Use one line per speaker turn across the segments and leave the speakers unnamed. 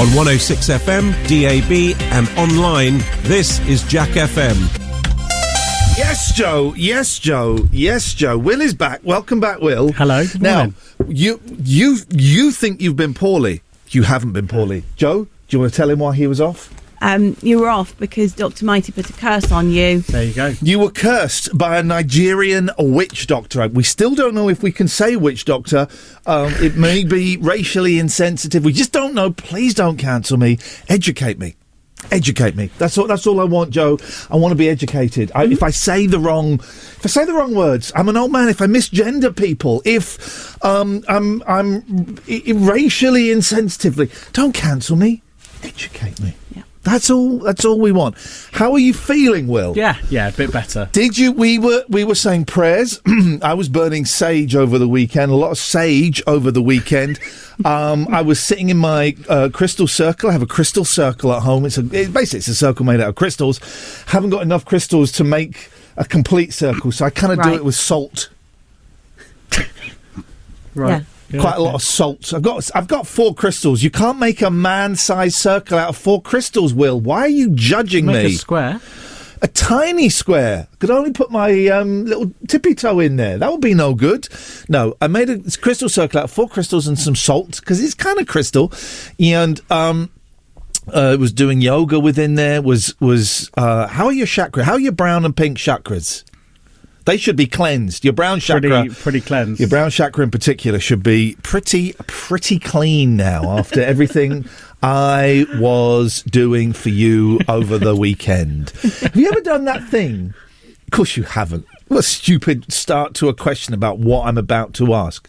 On 106 FM, DAB and online, this is Jack FM.
Yes, Joe. Yes, Joe. Yes, Joe. Will is back. Welcome back, Will.
Hello. Good
now,
morning.
you think you've been poorly. You haven't been poorly. Joe, do you want to tell him why he was off?
You were off because Dr. Mighty put a curse on you.
There you go.
You were cursed by a Nigerian witch doctor. We still don't know if we can say witch doctor. It may be racially insensitive. We just don't know. Please don't cancel me. Educate me. Educate me. That's all I want, Joe. I want to be educated. If I say the wrong words, I'm an old man. If I misgender people, if I'm racially insensitively, don't cancel me. Educate me.
Yeah.
That's all we want. How are you feeling, Will?
Yeah, a bit better.
Did you? We were saying prayers. I was burning sage over the weekend. A lot of sage over the weekend. I was sitting in my crystal circle. I have a crystal circle at home. It's a circle made out of crystals. Haven't got enough crystals to make a complete circle, so I kind of do it with salt.
Right.
Yeah.
Quite a lot of salt. I've got 4 crystals. You can't make a man-sized circle out of 4 crystals, Will. Why are you judging me?
Make a square.
A tiny square. Could only put my little tippy toe in there. That would be no good. No, I made a crystal circle out of 4 crystals and some salt because it's kind of crystal. And was doing yoga within there. How are your chakras? How are your brown and pink chakras? They should be cleansed. Your brown chakra,
pretty cleansed.
Your brown chakra in particular should be pretty clean now after everything I was doing for you over the weekend. Have you ever done that thing? Of course you haven't. What a stupid start to a question about what I'm about to ask.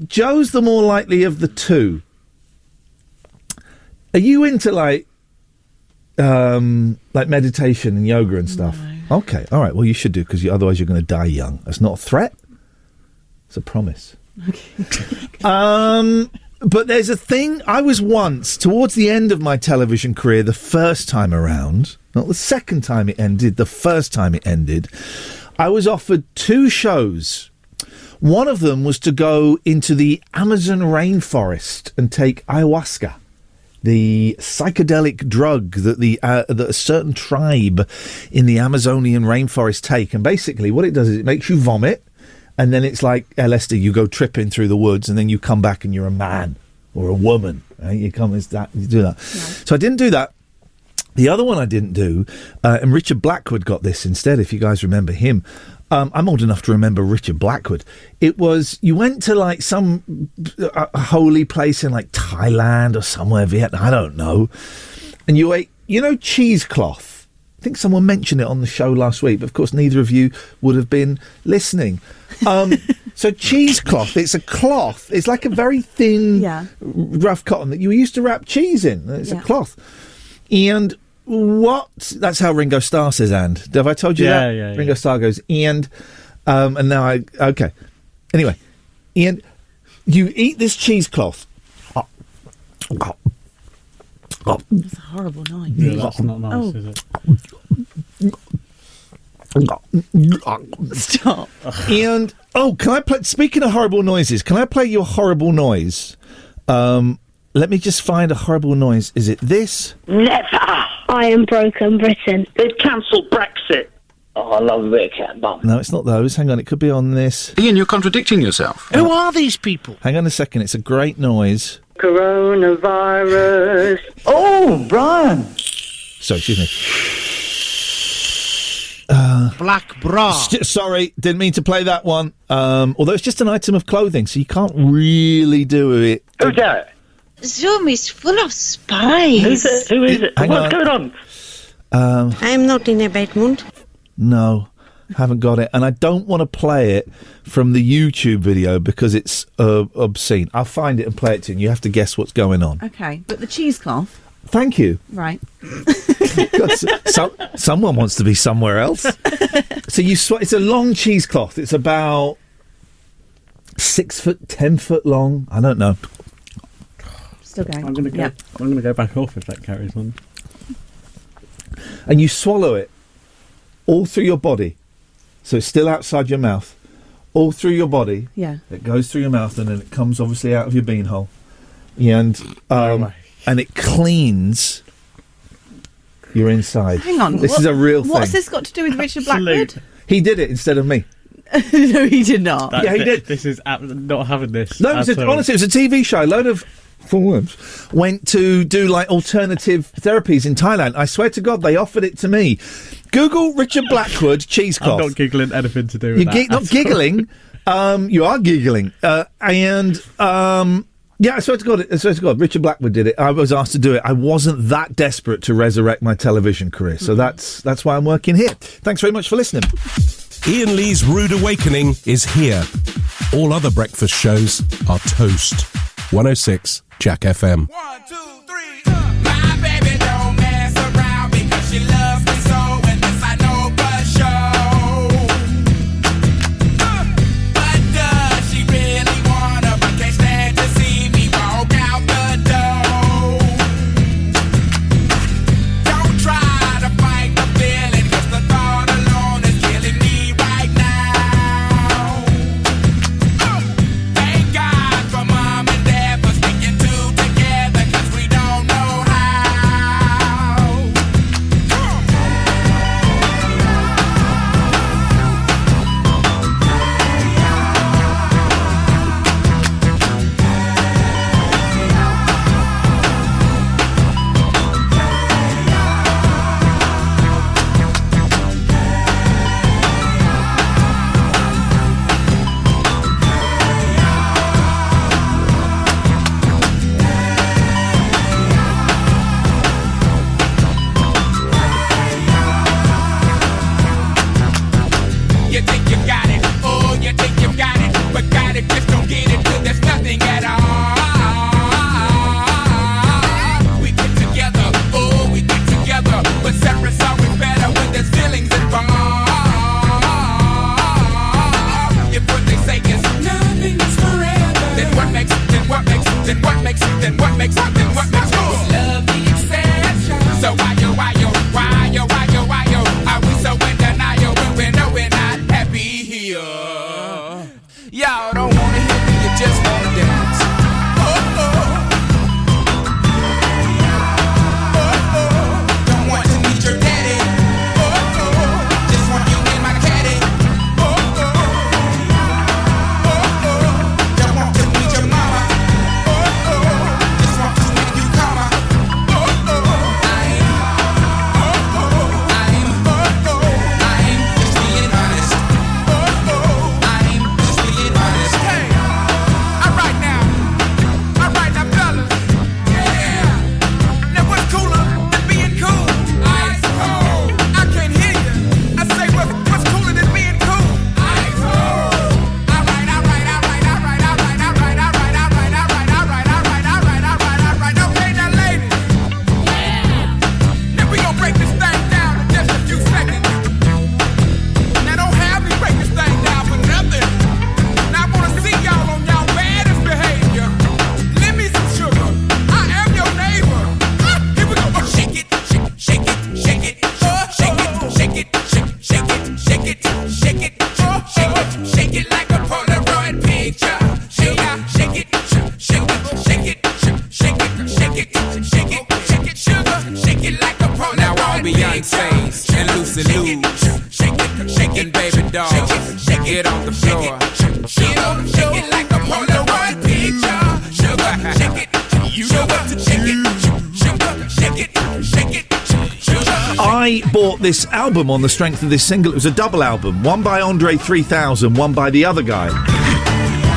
Joe's the more likely of the two. Are you into like meditation and yoga and stuff?
No.
Okay, all right. Well, you should do because otherwise you're going to die young. That's not a threat. It's a promise.
Okay.
But there's a thing. I was once towards the end of my television career, the first time around, not the second time it ended, the first time it ended. I was offered 2 shows. One of them was to go into the Amazon rainforest and take ayahuasca, the psychedelic drug that that a certain tribe in the Amazonian rainforest take. And basically what it does is it makes you vomit, and then it's like LSD. You go tripping through the woods, and then you come back and you're a man or a woman. Right? You do that. Yeah. So I didn't do that. The other one I didn't do, and Richard Blackwood got this instead, if you guys remember him. I'm old enough to remember Richard Blackwood. It was, you went to like some holy place in like Thailand or somewhere, Vietnam, I don't know. And you ate, cheesecloth. I think someone mentioned it on the show last week, but of course neither of you would have been listening. So cheesecloth, it's a cloth. It's like a very thin, rough cotton that you used to wrap cheese in. It's a cloth. And that's how Ringo Starr says and. Have I told you that?
Yeah.
Ringo Starr goes and now okay. Anyway, and you eat this cheesecloth.
That's a horrible noise.
Yeah, that's not nice, is it?
Stop.
And can I play? Speaking of horrible noises, can I play you a horrible noise? Let me just find a horrible noise. Is it this?
Never.
I am broken Britain.
They've cancelled Brexit. Oh, I love a bit of cat bum.
No, it's not those. Hang on, it could be on this.
Iain, you're contradicting yourself.
Who are these people?
Hang on a second. It's a great noise.
Coronavirus. Oh, Brian.
Sorry, excuse me.
Black bra.
Sorry, didn't mean to play that one. Although it's just an item of clothing, so you can't really do it.
Who's that?
Zoom is full of spies.
Who is it? What's going on?
I'm not in a bad mood.
No, haven't got it. And I don't want to play it from the YouTube video because it's obscene. I'll find it and play it to you, and you have to guess what's going on.
Okay, but the cheesecloth.
Thank you.
Right.
Someone wants to be somewhere else. So it's a long cheesecloth. It's about 6 foot, 10 foot long. I don't know.
Still going.
I'm going to go back off if that carries on.
And you swallow it all through your body. So it's still outside your mouth. All through your body.
Yeah.
It goes through your mouth and then it comes obviously out of your beanhole. And and it cleans your inside.
Hang on.
This is a real thing.
What's this got to do with Richard Blackwood?
He did it instead of me.
No, he did not.
Yeah, he did.
This is not having this.
No, honestly, it was a TV show. A load of forwards went to do like alternative therapies in Thailand. I swear to God, they offered it to me. Google Richard Blackwood cheesecloth.
I'm not giggling anything to do with that.
You're not giggling. You are giggling. Yeah, I swear to God, Richard Blackwood did it. I was asked to do it. I wasn't that desperate to resurrect my television career, so that's why I'm working here. Thanks very much for listening.
Ian Lee's Rude Awakening is here. All other breakfast shows are toast. 106 Jack FM.
1, 2, 3. My baby don't mess around because she loves me so, and this I know for sure. But does she really wanna? But can't stand to see me walk out the door. Don't try to fight the feeling, 'cause the thought alone is killing me right now. Thank God for mom and dad for sticking two together, 'cause we don't know how. You think you got it, oh, you think you got it, but got it, just don't get it, 'cause there's nothing at all. We get together, oh, we get together, but separate's always better when there's feelings involved. If what they say is nothing is forever, then what makes us love the exception? So why yo, are we so in denial when we know we're not happy here? Y'all don't wanna hear me, you just wanna dance. Don't want to meet your daddy. Just want you in my caddy. Don't want to meet your mama. Just want to make you calmer. I'm just being honest. I'm just being honest. Hey, alright now, fellas. Yeah. Now what's cooler than being cool? Ice cold. I can't hear you. I say what's cooler than being cool? Ice cold. Alright. Okay, now ladies. Now we gon' break this thing down in just a few seconds. Now don't have me break this thing down for nothing. Now I wanna see y'all on y'all baddest behavior. Lend me some sugar. I am your neighbor. Here we go. Shake it. Shake it like a Polaroid picture. Shake it, sugar. Shake it, like a Polaroid. Now all Beyonce's and Lucy Lou's shaking baby doll. Get on the floor. Shake it like a Polaroid picture. Sugar, shake it. You know what to shake it. Sugar, shake it.
I bought this album on the strength of this single. It was a double album, one by Andre 3000, one by the other guy.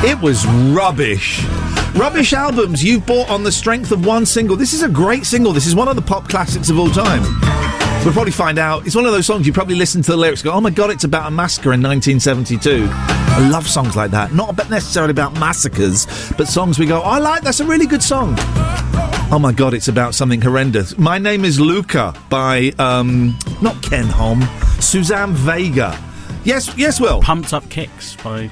It was rubbish. Rubbish albums you've bought on the strength of one single. This is a great single. This is one of the pop classics of all time. We'll probably find out. It's one of those songs you probably listen to the lyrics and go, oh my God, it's about a massacre in 1972. I love songs like that. Not necessarily about massacres, but songs we go, I like, that's a really good song. Oh my God, it's about something horrendous. My Name is Luca by, not Ken Hom, Suzanne Vega. Yes, Will.
Pumped Up Kicks by...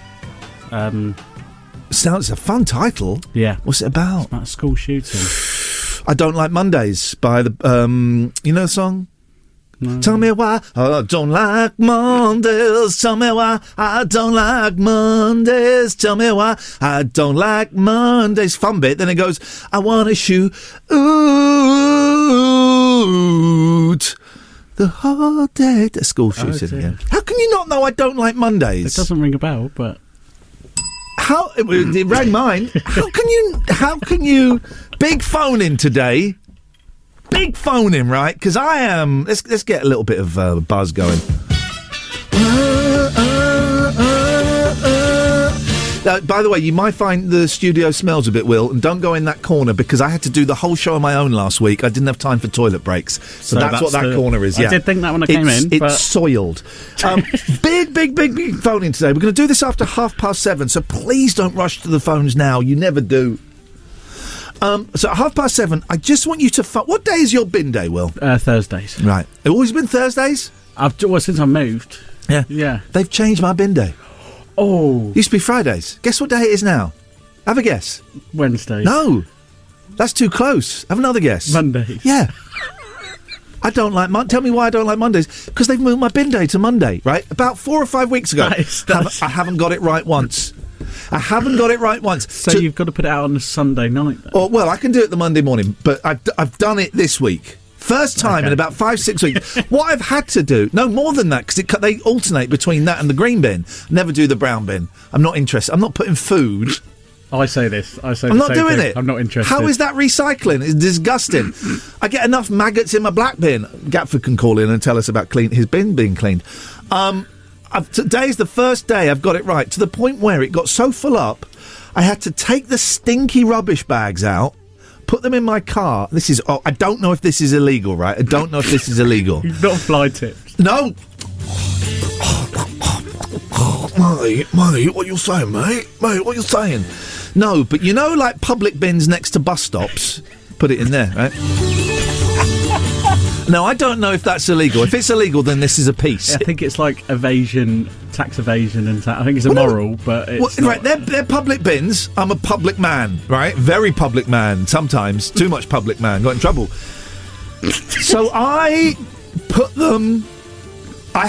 Sounds a fun title.
Yeah.
What's it about?
It's about a school shooting.
I Don't Like Mondays by the, you know the song? Tell me why I don't like Mondays. Tell me why I don't like Mondays. Tell me why I don't like Mondays. Fun bit. Then it goes, I want to shoot the whole day. The school shooting again. How can you not know I don't like Mondays?
It doesn't ring a bell, but
how it rang mine? How can you? Big phone in today. Big phone in, right? Because I am. Let's get a little bit of buzz going. By the way, you might find the studio smells a bit, Will, and don't go in that corner because I had to do the whole show on my own last week. I didn't have time for toilet breaks, so that's what that corner is. Yeah,
I did think that when I came in, but
it's soiled. Big phone in today. We're going to do this after 7:30, so please don't rush to the phones now. You never do. So at 7:30, I just want you to. What day is your bin day, Will?
Thursdays.
Right. It's always been Thursdays?
Since I moved.
Yeah.
Yeah.
They've changed my bin day.
Oh.
Used to be Fridays. Guess what day it is now? Have a guess.
Wednesday.
No. That's too close. Have another guess.
Monday.
Yeah. I don't like Tell me why I don't like Mondays. Because they've moved my bin day to Monday, right? About 4 or 5 weeks ago. I haven't got it right once.
So you've got to put it out on a Sunday night then?
Or, well, I can do it the Monday morning, but I've done it this week. First time in about 5-6 weeks. What I've had to do, no more than that, because they alternate between that and the green bin. Never do the brown bin. I'm not interested. I'm not putting food.
I say this.
I'm not doing it.
I'm not interested.
How is that recycling? It's disgusting. I get enough maggots in my black bin. Gatford can call in and tell us about his bin being cleaned. Today's the first day I've got it right, to the point where it got so full up, I had to take the stinky rubbish bags out, put them in my car. I don't know if this is illegal, right? I don't know if this is illegal.
You've not fly tips.
No. Mate, what you saying, mate? Mate, what you saying? No, but you know, like public bins next to bus stops? Put it in there, right? No, I don't know if that's illegal. If it's illegal, then this is a piece.
Yeah, I think it's like tax evasion and I think it's immoral, but it's not.
Right, they're public bins. I'm a public man, right? Very public man. Sometimes too much public man. Got in trouble. So I put them. I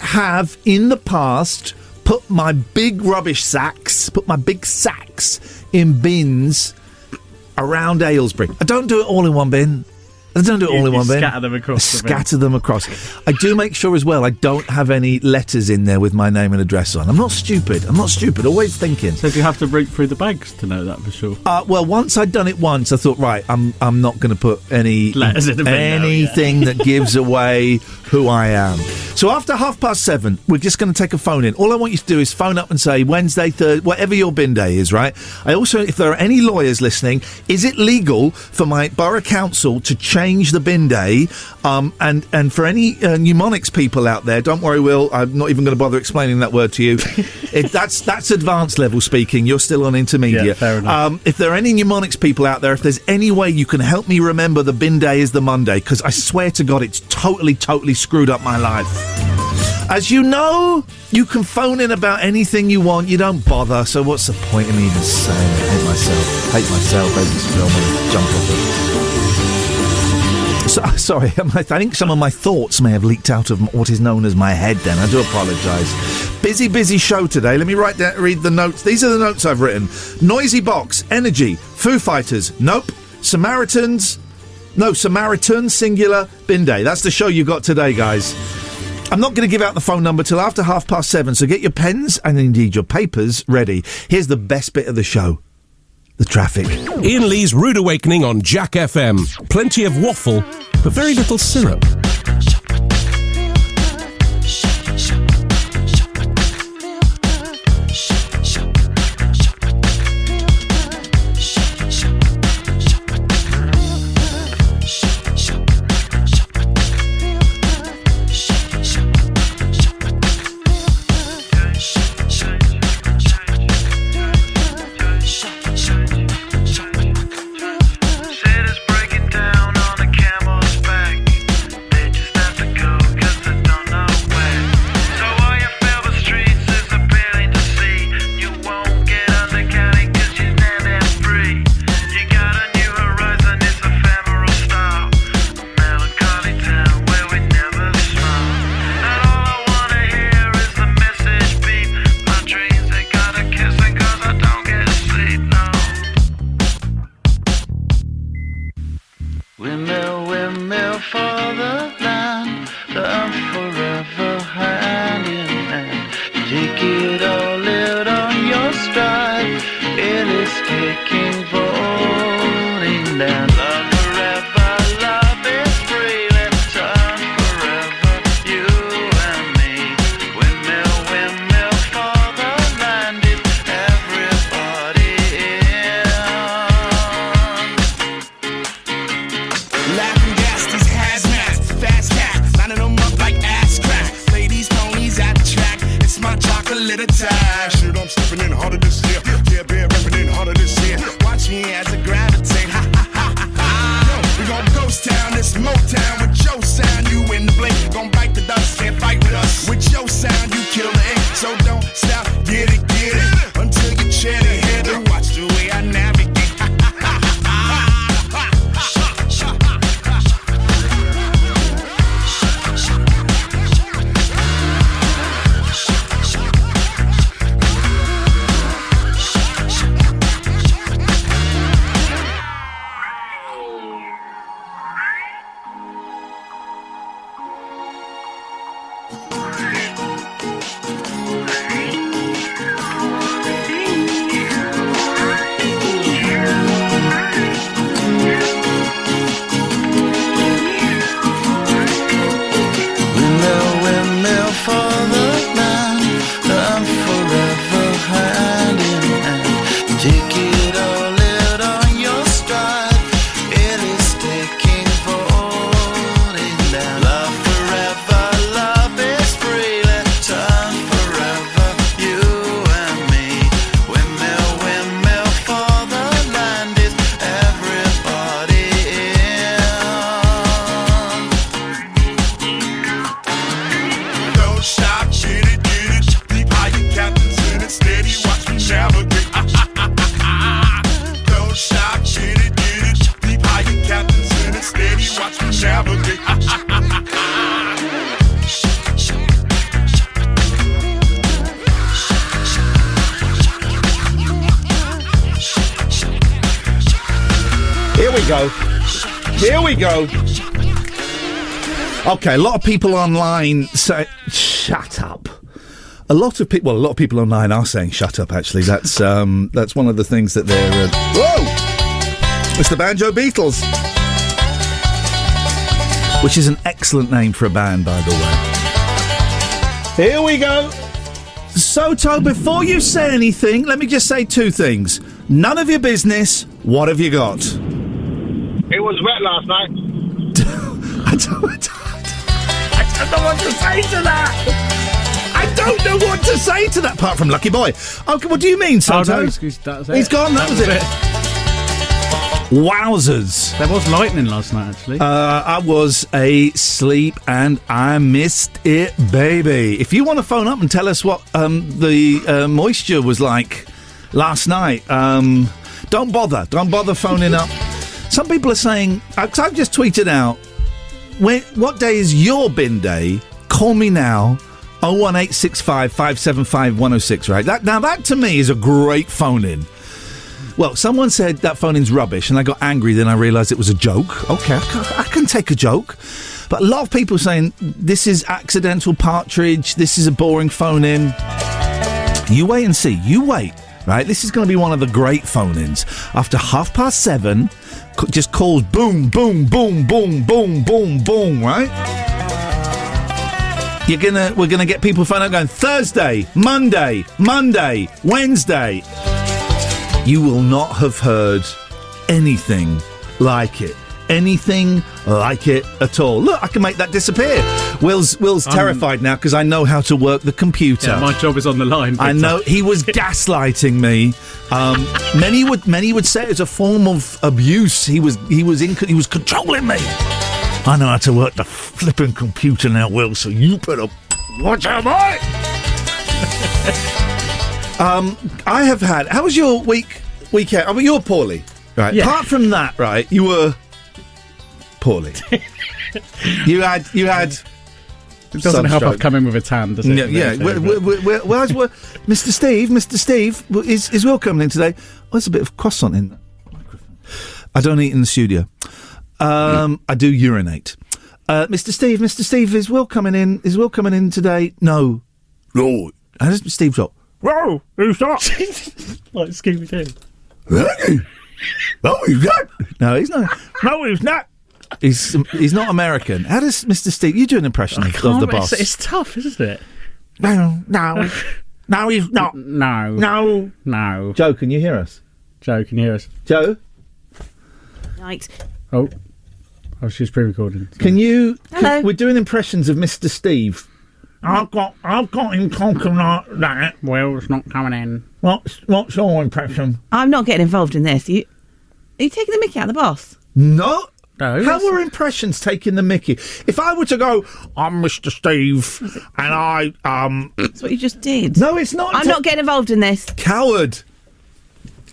have in the past put my big sacks in bins around Aylesbury. I don't do it all in one bin. I don't do it all in one bin.
Scatter
them across. I do make sure as well I don't have any letters in there with my name and address on. I'm not stupid. Always thinking.
So do you have to root through the bags to know that for sure?
Well, once I'd done it once, I thought, right, I'm not going to put any
letters in the bin
anything that gives away who I am. So after 7:30, we're just going to take a phone in. All I want you to do is phone up and say Wednesday, Thursday, whatever your bin day is, right? I also, if there are any lawyers listening, is it legal for my borough council to change the bin day? And for any mnemonics people out there, don't worry, Will, I'm not even going to bother explaining that word to you. That's advanced level speaking. You're still on intermediate.
Yeah, fair enough.
If there are any mnemonics people out there, if there's any way you can help me remember the bin day is the Monday, because I swear to God, it's totally screwed up my life. As you know, you can phone in about anything you want. You don't bother, so what's the point in me even saying I hate myself? I just don't want to jump off it. So, sorry, I think some of my thoughts may have leaked out of what is known as my head then. I do apologise. Busy show today. Let me read the notes. These are the notes I've written. Noisy Box, Energy, Foo Fighters, nope. Samaritan, singular, bin day. That's the show you got today, guys. I'm not going to give out the phone number till after 7:30, so get your pens and indeed your papers ready. Here's the best bit of the show. The traffic.
Iain Lee's Rude Awakening on Jack FM. Plenty of waffle, but very little syrup.
Breaking down on a camel's back. They just have
Windmill, windmill for the land, forever hand in hand. Take it all out on your stride. It is taking voting down. Love forever, love is free. Let's turn forever, you and me. Windmill, windmill for the land. It's everybody in.
Laughing gas, these hazmats, fast cat, lining them up like ass crack. Play these ponies at the track, it's my chocolate attack. Shit, I'm stepping in harder this year. Yeah, bear repping in harder this year. Watch me as I gravitate, ha ha ha ha ha. We gon' ghost town, this Motown with your sound. You in the blink, gon' bite the dust, can't fight with us. With your sound, you kill the ink, so don't stop, get it, until you chair the head and watch the way I navigate.
Windmill, windmill for the land, forever hand in hand. Take it all out on your stride. It is taking voting down. Love forever, love is free. Let's turn forever, you and me. Windmill, windmill for the land. Is everybody in?
Don't stop, get it, deep higher captains in it, steady, watch me navigate. Don't stop, get it, deep higher captains in it, steady, watch me navigate.
Here we go. Here we go. Okay, a lot of people online say, shut up. A lot of people online are saying shut up, actually. That's one of the things that they're... whoa! It's the Banjo Beatles. Which is an excellent name for a band, by the way. Here we go. Soto, before you say anything, let me just say two things. None of your business. What have you got?
It was wet last night.
I don't know what to say to that. I don't know what to say to that, apart from Lucky Boy. Okay, what do you mean, Soto?
Oh, no, that was it.
He's gone, that was it. Wowzers.
There was lightning last night, actually.
I was asleep and I missed it, baby. If you want to phone up and tell us what the moisture was like last night, don't bother phoning up. Some people are saying, because I've just tweeted out, what day is your bin day? Call me now. 01865 575 106, right? That to me is a great phone-in. Well, someone said that phone-in's rubbish, and I got angry, then I realised it was a joke. Okay, I can take a joke. But a lot of people are saying, this is accidental partridge, this is a boring phone-in. You wait and see. You wait, right? This is going to be one of the great phone-ins. After 7:30, just calls boom, boom, boom, boom, boom, boom, boom, right? We're gonna get people phoning up going Thursday, Monday, Wednesday. You will not have heard anything like it. Anything like it at all. Look, I can make that disappear. Will's terrified now because I know how to work the computer.
Yeah, my job is on the line.
I know he was gaslighting me. Many would say it was a form of abuse. He was controlling me. I know how to work the flipping computer now, Will. So you better watch out, boy. I have had. How was your weekend? I mean, you were poorly, right?
Yeah.
Apart from that, right? You were poorly. You had.
It doesn't help I've come in with a tan, does it?
Yeah. Where's Mr. Steve? Mr. Steve, is Will coming in today? Oh, there's a bit of croissant in the microphone. I don't eat in the studio. I do urinate. Mr. Steve, is Will coming in? Is Will coming in today? No. How does Steve talk?
No, who's that? Like Scooby-Doo.
No, he's not. No, he's not. No, he's not. He's not American. How does Mr. Steve? You do an impression of the boss.
It's tough, isn't it?
No, he's not.
No.
Joe, can you hear us?
Joe, can you hear us?
Joe,
Right.
Oh, she's pre-recording. So.
can you?
Hello.
We're doing impressions of Mr. Steve. I've got him talking like that.
Will's not coming in.
What's your impression?
I'm not getting involved in this. Are you taking the mickey out of the boss?
No.
No.
How were impressions taking the mickey? If I were to go, I'm Mr. Steve, and I
That's what you just did.
No, it's not.
I'm not getting involved in this.
Coward.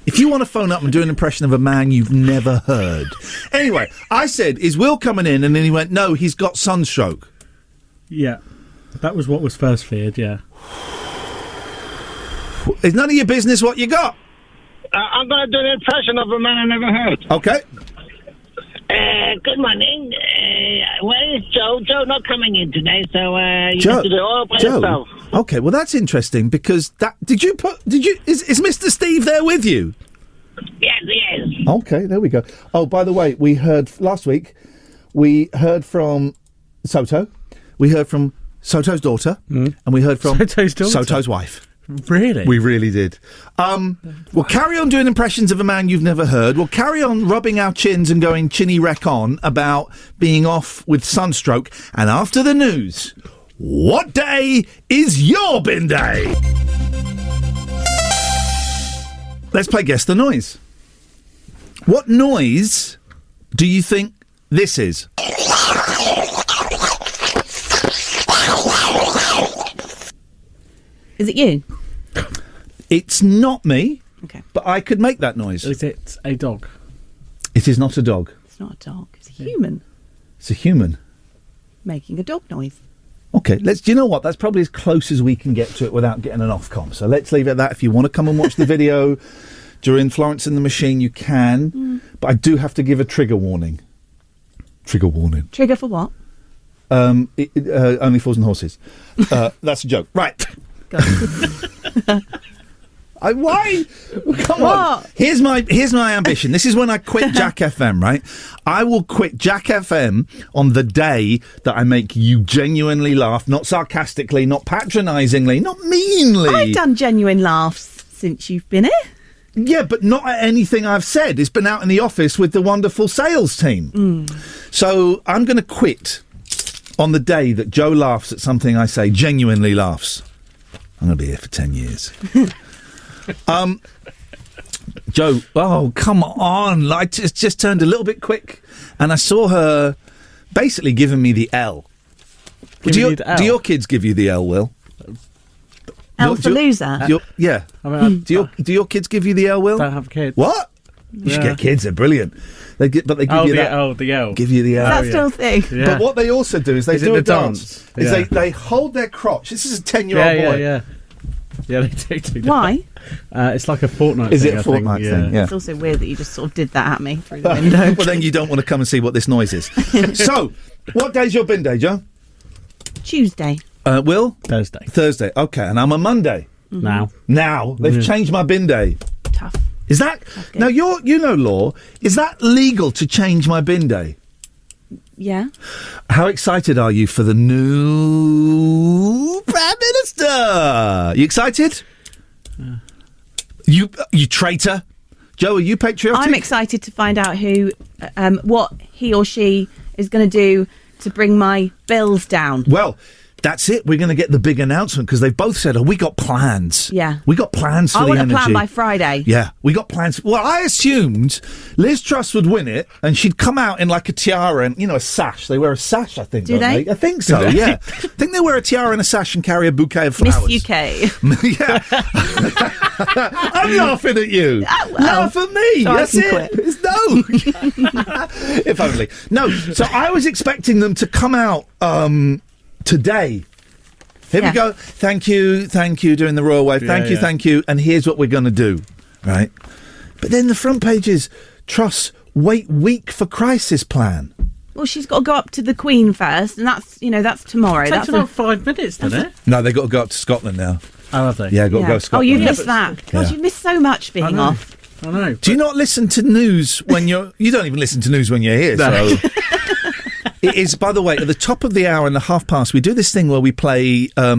If you want to phone up and do an impression of a man you've never heard. Anyway, I said, is Will coming in? And then he went, no, he's got sunstroke.
Yeah. That was what was first feared, yeah.
It's none of your business what you got.
I'm going to do an impression of a man I never heard.
Okay.
Good morning. Where is Joe? Joe not coming in today, so you
Joe,
have to do it all by
Joe.
yourself.
Okay, well that's interesting because is Mr. Steve there with you?
Yes, yes.
Okay, there we go. Oh, by the way, we heard last week. We heard from Soto. We heard from Soto's daughter, and we heard from
Soto's daughter?
Soto's wife.
Really?
We really did. We'll carry on doing impressions of a man you've never heard. We'll carry on rubbing our chins and going chinny wreck on about being off with sunstroke. And after the news, what day is your bin day? Let's play Guess the Noise. What noise do you think this is?
Is it you?
It's not me.
Okay.
But I could make that noise.
Is it a dog?
It is not a dog.
It's not a dog. It's a human
It's a human.
making a dog noise.
Okay, do you know what? That's probably as close as we can get to it without getting an Ofcom. So let's leave it at that. If you want to come and watch the video during Florence and the Machine, you can. But I do have to give a trigger warning. Trigger warning.
Trigger for what?
Only Fools and Horses. That's a joke. Right. Why? Come on. Here's my ambition. This is when I quit Jack FM, right? I will quit Jack FM on the day that I make you genuinely laugh, not sarcastically, not patronisingly, not meanly.
I've done genuine laughs since you've been here.
Yeah, but not at anything I've said. It's been out in the office with the wonderful sales team. So I'm going to quit on the day that Joe laughs at something I say, genuinely laughs. I'm going to be here for 10 years. Joe, oh, come on. I just turned a little bit quick and I saw her basically giving me the L. Do your kids give you the L, Will?
L for loser?
Yeah. Do your kids give you the L, Will?
Don't have kids.
What? You should get kids, they're brilliant. They give you that.
The L.
Give you the L.
That's still a thing.
Yeah.
But what they also do is they do a dance.
Yeah.
They hold their crotch. This is a 10-year-old boy.
Yeah, they do.
Why?
It's like a fortnight
Is
thing,
it a fortnight thing? Yeah.
It's also weird that you just sort of did that at me through the window.
Well, then you don't want to come and see what this noise is. So, what day's your bin day, Joe?
Tuesday.
Will?
Thursday.
Okay, and I'm a Monday.
Now.
They've changed my bin day.
Tough.
Is that... Now, you know law. Is that legal to change my bin day?
Yeah.
How excited are you for the new Prime Minister? You excited? You traitor. Joe, are you patriotic?
I'm excited to find out what he or she is going to do to bring my bills down.
Well, that's it. We're going to get the big announcement because they've both said, we got plans.
Yeah.
We got plans for the energy.
I want a plan by Friday.
Yeah, we got plans. Well, I assumed Liz Truss would win it and she'd come out in like a tiara and, a sash. They wear a sash, I think.
Do they?
I think so, yeah. I think they wear a tiara and a sash and carry a bouquet of flowers.
Miss UK.
Yeah. I'm laughing at you.
Oh, well.
Laugh at me.
So
That's it. No. If only. No, so I was expecting them to come out today. Here we go. Thank you, doing the royal wave. Thank you. And here's what we're going to do, right? But then the front page is, Truss wait week for crisis plan.
Well, she's got to go up to the Queen first, and that's tomorrow.
It takes about 5 minutes, doesn't it?
No, they've got to go up to Scotland now.
Oh, have they?
Yeah, got to go to Scotland.
Oh, you've missed that. God, you've missed so much being off.
I know.
Do you not listen to news when you're... You don't even listen to news when you're here, so... It is, by the way, at the top of the hour and the past, we do this thing where we play a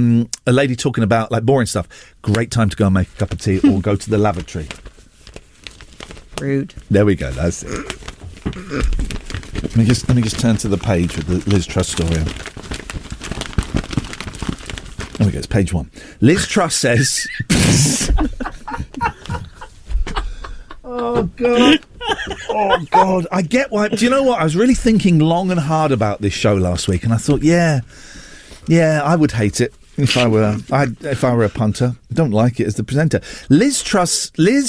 lady talking about, like, boring stuff. Great time to go and make a cup of tea or go to the lavatory.
Rude.
There we go, that's it. Let me just turn to the page with the Liz Truss story on. There we go, it's page 1. Liz Truss says... Oh, God. Oh, God. I get why... Do you know what? I was really thinking long and hard about this show last week, and I thought, yeah, I would hate it if I were a punter. I don't like it as the presenter. Liz Truss... Liz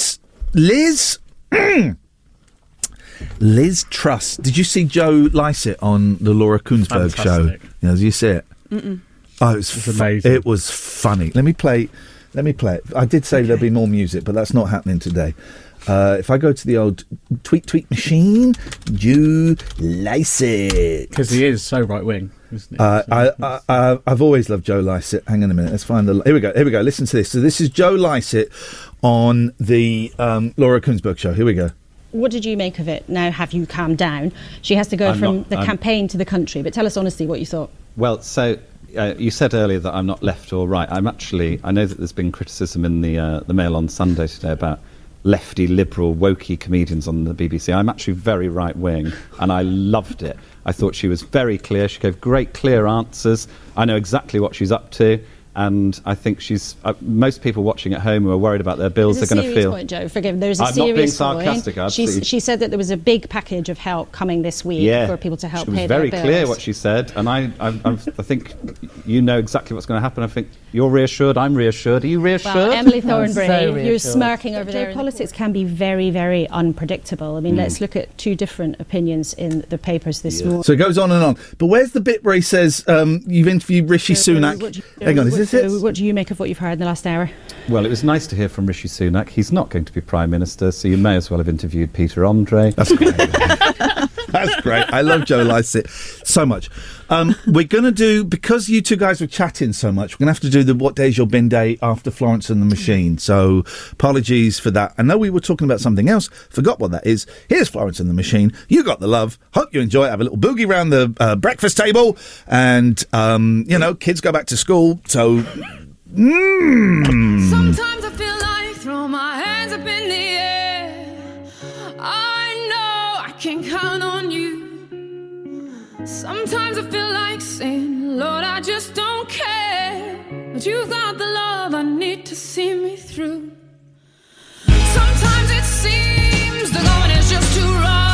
Truss. Did you see Joe Lycett on the Laura Kuenssberg show? Yeah, did you see it?
Mm-mm.
Oh, it was amazing. It was funny. Let me play it. I did say there'd be more music, but that's not happening today. If I go to the old tweet machine, Joe Lycett.
Because he is so right wing, isn't he?
I've always loved Joe Lycett. Hang on a minute. Let's find the... Here we go. Listen to this. So this is Joe Lycett on the Laura Kuenssberg show. Here we go.
What did you make of it? Now have you calmed down? She has to go from the campaign to the country. But tell us honestly what you thought.
Well, so you said earlier that I'm not left or right. I know that there's been criticism in the Mail on Sunday today about lefty, liberal, wokey comedians on the BBC. I'm actually very right-wing, and I loved it. I thought she was very clear. She gave great, clear answers. I know exactly what she's up to. And I think she's... most people watching at home who are worried about their bills are going to feel...
Point, Joe. Forgive me. There's a
I'm
serious
not being sarcastic.
point. She said that there was a big package of help coming this week for people to help pay their bills.
She was very clear what she said, and I think you know exactly what's going to happen. I think you're reassured, I'm reassured. Are you reassured?
Well, Emily Thornbury, you're smirking over there. Politics can be very, very unpredictable. I mean, let's look at two different opinions in the papers this morning.
So it goes on and on. But where's the bit where he says, you've interviewed Rishi Sunak? Hang on, is this it?
What do you make of what you've heard in the last hour?
Well, it was nice to hear from Rishi Sunak. He's not going to be Prime Minister, so you may as well have interviewed Peter Andre.
That's great. That's great. I love Joe Lycett so much. We're going to do, because you two guys were chatting so much, we're going to have to do the What Day's Your Bin Day after Florence and the Machine. So apologies for that. I know we were talking about something else. Forgot what that is. Here's Florence and the Machine. You got the love. Hope you enjoy it. Have a little boogie round the breakfast table. And, kids go back to school. So...
Sometimes I feel like throwing my hands up in the air. I know I can count on you. Sometimes I feel like saying, Lord, I just don't care. But you've got the love I need to see me through. Sometimes it seems the going is just too rough.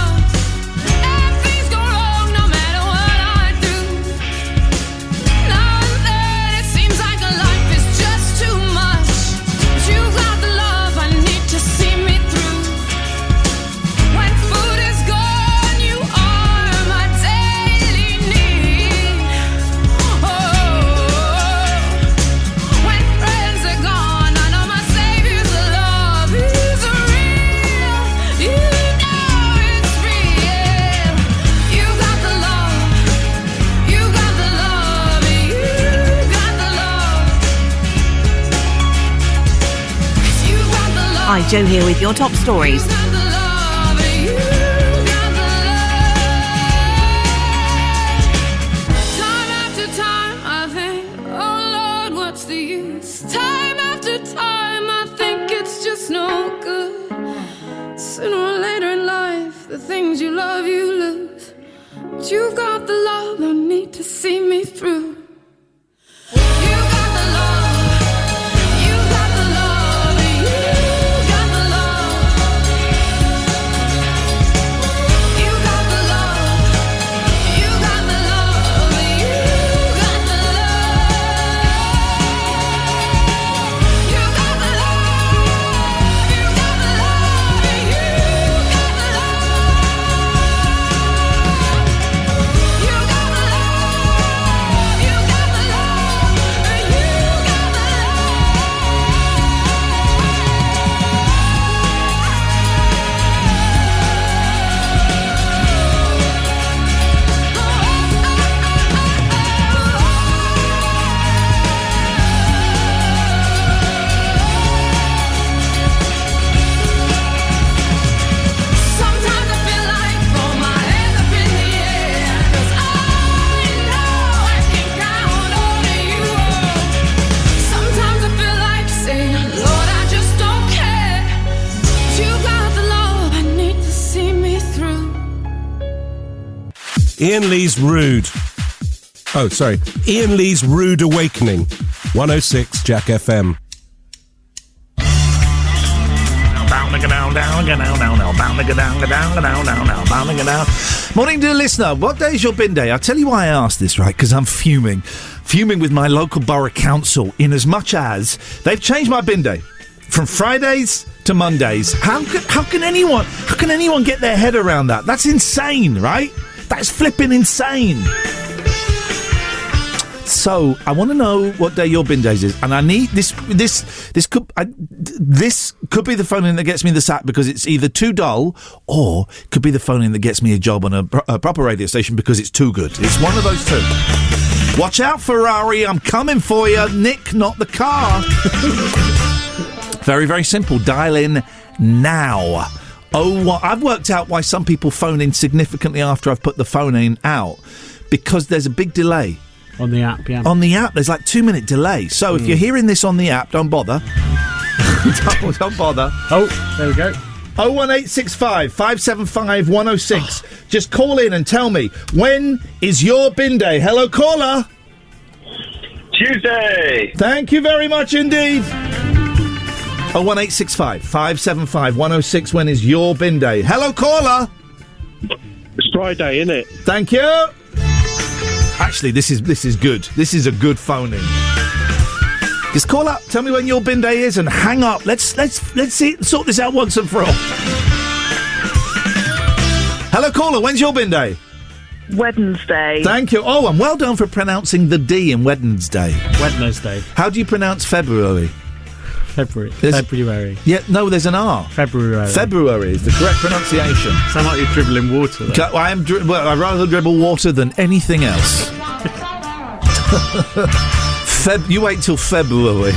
Hi, Joe here with your top stories.
Time after time I think, oh Lord, what's the use? Time after time I think it's just no good. Sooner or later in life, the things you love you lose. But you've got the love I need to see me through.
Iain Lee's Rude. Oh, sorry. Iain Lee's Rude Awakening. 106 Jack FM.
Morning, dear listener. What day is your bin day? I'll tell you why I asked this, right? Because I'm fuming with my local borough council in as much as they've changed my bin day from Fridays to Mondays. How can anyone get their head around that? That's insane, right? That's flipping insane. So I want to know what day your bin days is, and I need this could be the phone in that gets me the sack because it's either too dull, or it could be the phone in that gets me a job on a proper radio station because it's too good. It's one of those two. Watch out, Ferrari! I'm coming for you, Nick, not the car. Very, very simple. Dial in now. I've worked out why some people phone in significantly after I've put the phone in out, because there's a big delay.
On the app, yeah.
On the app, there's like 2-minute delay. So if you're hearing this on the app, don't bother. don't bother.
Oh, there we go.
01865 575 106. Just call in and tell me, when is your bin day? Hello, caller.
Tuesday.
Thank you very much indeed. 01865 575 106. When is your bin day? Hello, caller.
It's Friday, isn't it?
Thank you. Actually, this is good. This is a good phone-in. Just call up, tell me when your bin day is, and hang up. Let's sort this out once and for all. Hello, caller. When's your bin day?
Wednesday.
Thank you. Oh, and well done for pronouncing the D in Wednesday.
Wednesday.
How do you pronounce February?
February.
Yeah, no, there's an R.
February.
February is the correct pronunciation.
Sound like you're dribbling water, though.
I'd rather dribble water than anything else. You wait till February.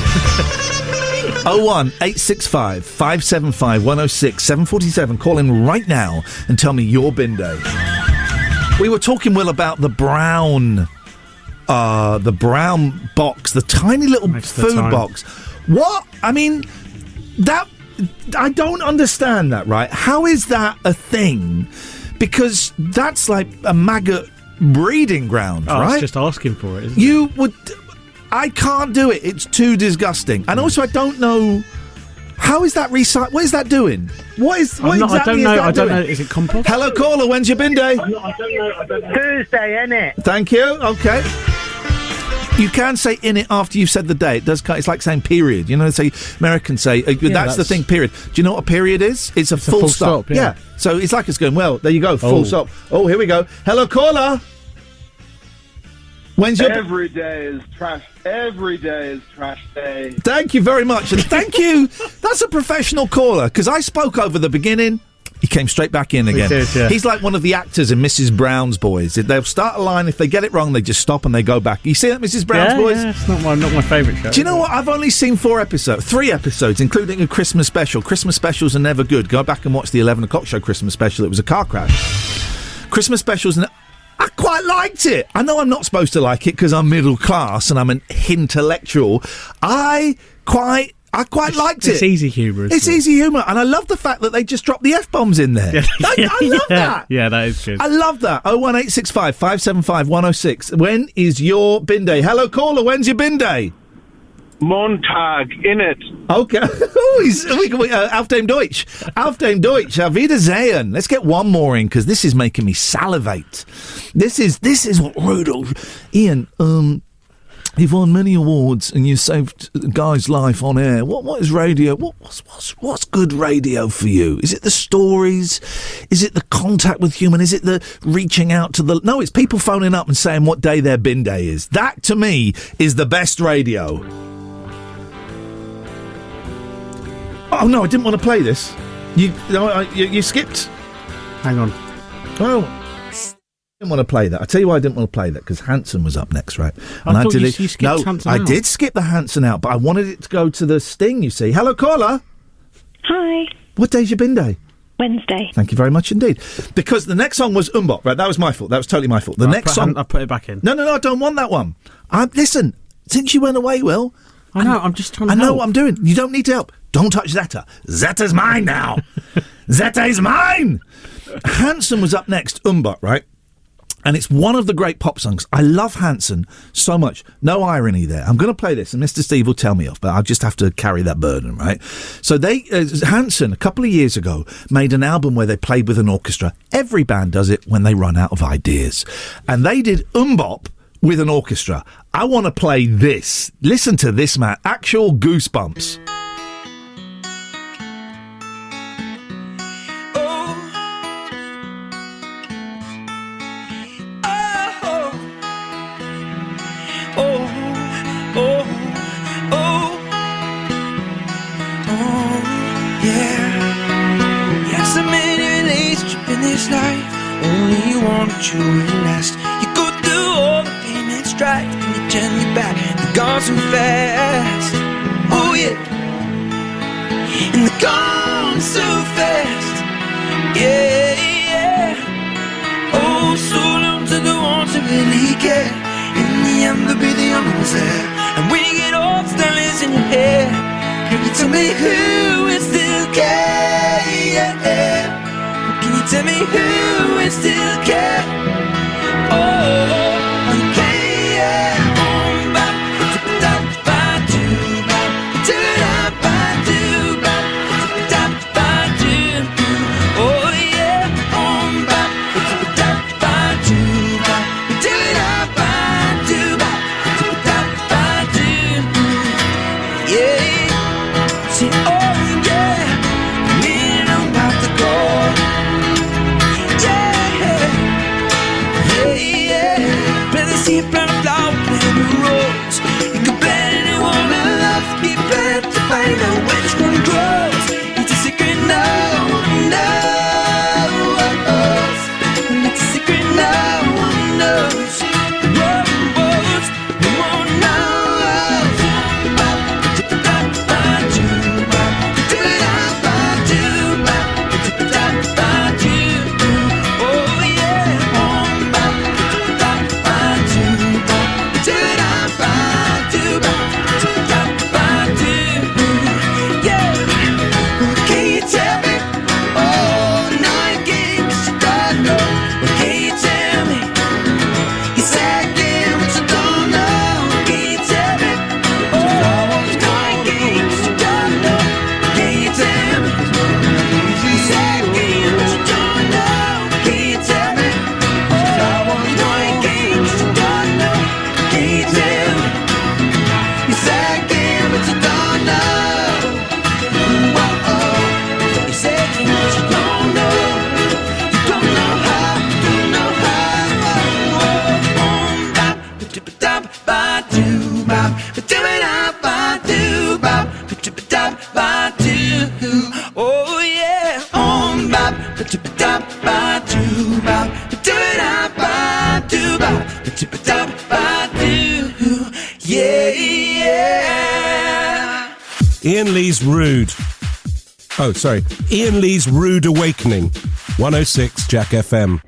01865 575 106 747. Call in right now and tell me your bin day. We were talking, Will, about the brown box, the tiny little food box. What? I mean, that... I don't understand that, right? How is that a thing? Because that's like a maggot breeding ground, right?
It's just asking for it, isn't
you would... I can't do it. It's too disgusting. And also, I don't know... How is that recycled? What is that doing? What exactly is that doing?
I don't know. Is it compost?
Hello, caller. When's your bin day?
I don't know. Tuesday, innit?
Thank you. Okay. You can say in it after you've said the day. It does. It's like saying period. You know, Americans say that's the thing. Period. Do you know what a period is? It's a full stop. Yeah. So it's like it's going. Well, there you go. Full stop. Oh, here we go. Hello, caller. When's your
Every day is trash day.
Thank you very much, and thank you. That's a professional caller, because I spoke over the beginning. He came straight back in again.
Did, yeah.
He's like one of the actors in Mrs. Brown's Boys. They'll start a line, if they get it wrong, they just stop and they go back. You see that, Mrs. Brown's Boys?
Yeah, it's not my favourite show.
Do you know what? I've only seen 3 episodes, including a Christmas special. Christmas specials are never good. Go back and watch the 11 o'clock show Christmas special. It was a car crash. Christmas specials... I quite liked it. I know I'm not supposed to like it because I'm middle class and I'm an intellectual. I quite liked it.
It's easy humour.
It's easy humour, and I love the fact that they just drop the F-bombs in there. I love that.
Yeah, that is good.
I love that. 01865 575 106. When is your bin day? Hello, caller. When's your bin day?
Montag, innit?
Okay. Auf dem Deutsch. Auf dem Deutsch. Auf Wiedersehen. Let's get one more in, because this is making me salivate. This is what Rudolph... Iain, you've won many awards and you saved a guy's life on air. What is radio? What's good radio for you? Is it the stories? Is it the contact with human? Is it the reaching out to the... No, it's people phoning up and saying what day their bin day is. That, to me, is the best radio. Oh, no, I didn't want to play this. You skipped.
Hang on.
Oh, I didn't want to play that. I tell you why I didn't want to play that, because Hanson was up next, right?
I thought you skipped Hanson out.
I did skip the Hanson out, but I wanted it to go to the Sting, you see. Hello, caller.
Hi.
What day's your bin day?
Wednesday.
Thank you very much indeed. Because the next song was Umbop, right? That was my fault. That was totally my fault. The next song...
I put it back in.
No, I don't want that one. Listen, since you went away, Will...
I know, I'm just trying to help.
I know what I'm doing. You don't need to help. Don't touch Zeta. Zeta's mine now. Zeta is mine. Hanson was up next, Umbot, right? And it's one of the great pop songs. I love Hanson so much. No irony there. I'm going to play this, and Mr. Steve will tell me off, but I'll just have to carry that burden, right? So Hanson, a couple of years ago, made an album where they played with an orchestra. Every band does it when they run out of ideas. And they did Bop with an orchestra. I want to play this. Listen to this, man. Actual goosebumps.
This life, only you want to truly last. You go through all the pain and strife, and you turn your back, they're gone too fast. Oh yeah, and they're gone so fast. Yeah, yeah. Oh, so long to the ones who really care. In the end, they'll be the only ones there. And when you get old, still is in your head. Can you tell me who is still care? Yeah. Can you tell me who is still care? Oh, okay, yeah. Oh, yeah. Yeah. See, oh, yeah. Me know about the gold. See a plant of flower, plant a rose. You can plant anyone in love. You plant to find out which one grows. It's a secret, no one knows. It's a secret, no one knows. No one knows. Oh yeah. Oh yeah, yeah.
Iain Lee's Rude. Oh, sorry. Iain Lee's Rude Awakening. 106 Jack FM.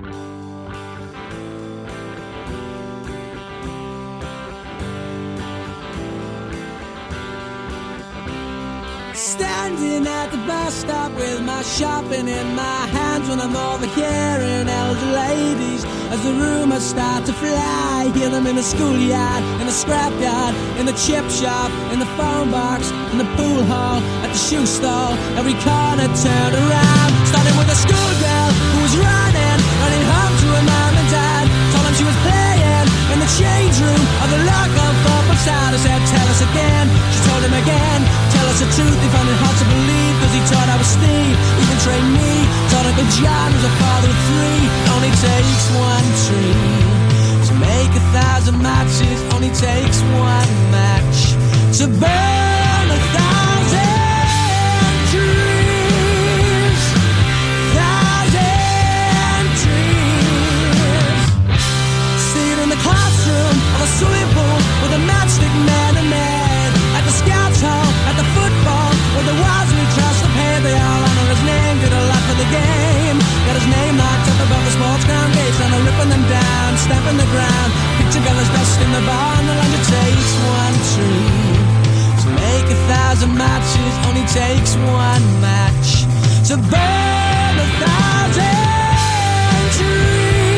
Standing at the bus stop with my shopping in my hands when I'm overhearing elder ladies as the rumors start to fly. Hear them in the schoolyard, in the scrapyard, in the chip shop, in the phone box, in the pool hall, at the shoe store. Every corner turned around. Starting with a schoolgirl who was running home to her mom and dad. Told them she was playing in the change room of the local football side. I said, tell us again. She told him again. Tell us the truth. He found it hard to believe, cause he thought I was Steve. Even trained me. Thought Uncle John was a father of three. Only takes one tree to make 1,000 matches. Only takes one match to burn 1,000 trees. 1,000 trees. See it in the classroom, on the swimming pool, with a matchstick man and man. At the scouts hall, at the football, where the walls we crossed the pay. They all honor his name, did a lot for the game. Got his name locked up above the sports ground gates, and they're ripping them down, stamping the ground. Picture fellas dust in the bar, and it takes one tree to make 1,000 matches. Only takes one match to burn 1,000 trees.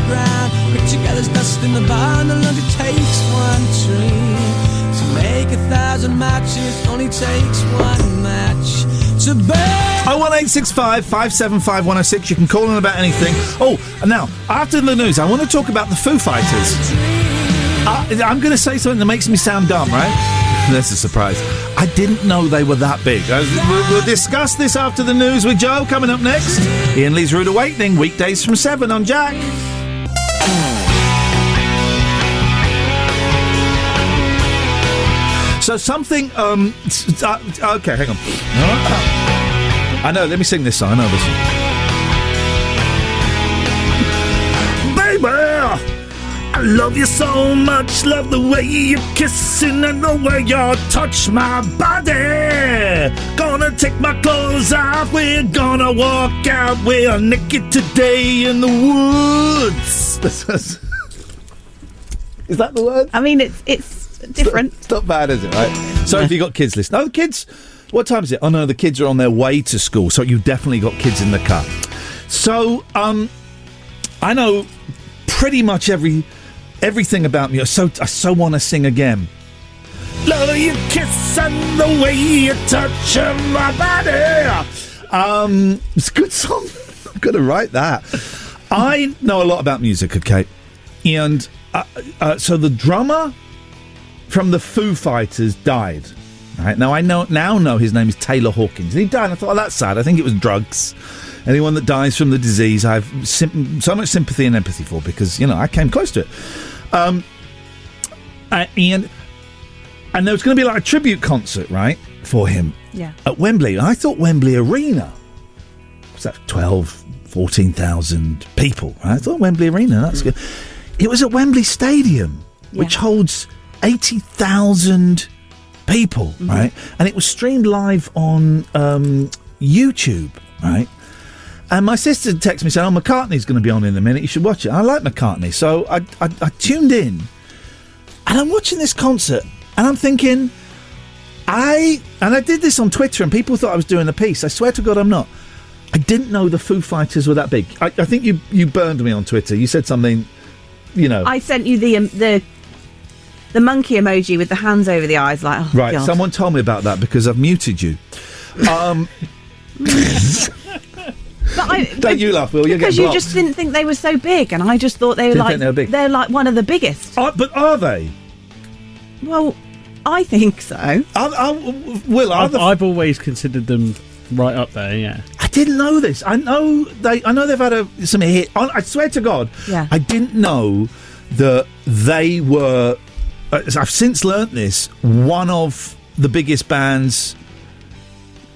ground. Pick together's dust in the barn. No longer takes one tree to make 1,000 matches. Only takes one match to burn.
01865 575 106. You can call in about anything. Oh, and now, after the news, I want to talk about the Foo Fighters. I'm going to say something that makes me sound dumb, right? That's a surprise. I didn't know they were that big. We'll discuss this after the news with Joe coming up next. Iain Lee's Rude Awakening, weekdays from 7 on Jack. So something, okay, hang on. I know, let me sing this song. I know this one. Baby! I love you so much, love the way you kissing and the way you touch my body. Gonna take my clothes off, we're gonna walk out, we're naked today in the woods. Is that the word?
I mean, it's different.
It's not bad, is it, right? So if you got kids listening. Oh, the kids, what time is it? Oh no, the kids are on their way to school, so you've definitely got kids in the car. So, I know pretty much everything about me. I so want to sing again. Love you kiss and the way you touch my body. It's a good song. I'm going to write that. I know a lot about music, okay? And so the drummer from the Foo Fighters died. Right? Now I know his name is Taylor Hawkins. And he died, and I thought, oh, that's sad. I think it was drugs. Anyone that dies from the disease, I have so much sympathy and empathy for, because, you know, I came close to it. And there was going to be like a tribute concert, right, for him at Wembley. And I thought Wembley Arena was that 14,000 people. Right? I thought Wembley Arena, that's good. It was at Wembley Stadium, which holds 80,000 people, right? And it was streamed live on YouTube, right? And my sister texted me saying, oh, McCartney's going to be on in a minute, you should watch it. I like McCartney. So I tuned in, and I'm watching this concert, and I'm thinking, I did this on Twitter, and people thought I was doing a piece. I swear to God I'm not. I didn't know the Foo Fighters were that big. I think you burned me on Twitter. You said something, you know. I
sent you the monkey emoji with the hands over the eyes, like, oh,
right,
God.
Someone told me about that because I've muted you. Don't you laugh, Will?
Because you just didn't think they were so big, and I just thought they were big. They're like one of the biggest.
But are they?
Well, I think so.
I've always considered them right up there. Yeah,
I didn't know this. I know they've had some hit. I swear to God, I didn't know that they were. I've since learnt this. One of the biggest bands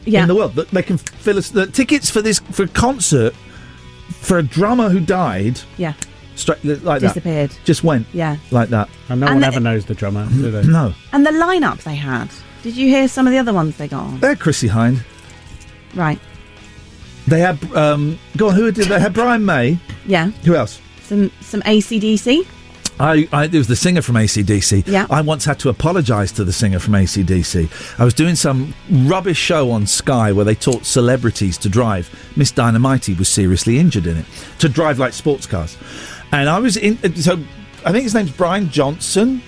in the world. They can fill us the tickets for a concert for a drummer who died.
Yeah,
straight like
disappeared.
That. Just went.
Yeah,
like that.
And no one ever knows the drummer, do they?
No.
And the lineup they had. Did you hear some of the other ones they got on?
They're Chrissy Hynde.
Right.
They had go on. Who did they had? Brian May.
Yeah.
Who else?
Some AC/DC.
It was the singer from AC/DC.
Yeah.
I once had to apologise to the singer from AC/DC. I was doing some rubbish show on Sky where they taught celebrities to drive. Miss Dynamite was seriously injured in it, to drive like sports cars. And I was so I think his name's Brian Johnson,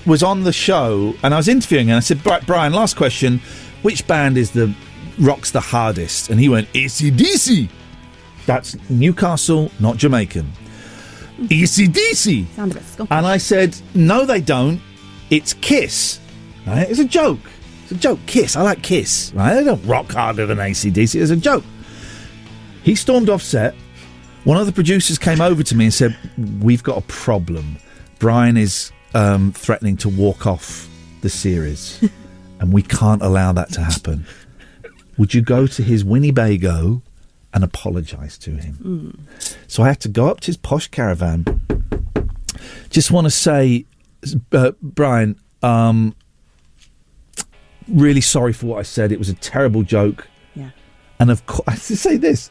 was on the show, and I was interviewing him, and I said, Brian, last question, which band rocks the hardest? And he went, AC/DC. That's Newcastle, not Jamaican. AC/DC.
Sound a bit Scottish.
And I said, no, they don't. It's Kiss. Right? It's a joke. It's a joke. Kiss. I like Kiss. Right? They don't rock harder than AC/DC. It's a joke. He stormed off set. One of the producers came over to me and said, we've got a problem. Brian is threatening to walk off the series, and we can't allow that to happen. Would you go to his Winnebago and apologise to him? So I had to go up to his posh caravan. Just want to say, Brian, really sorry for what I said. It was a terrible joke.
Yeah.
And of course, I have to say this.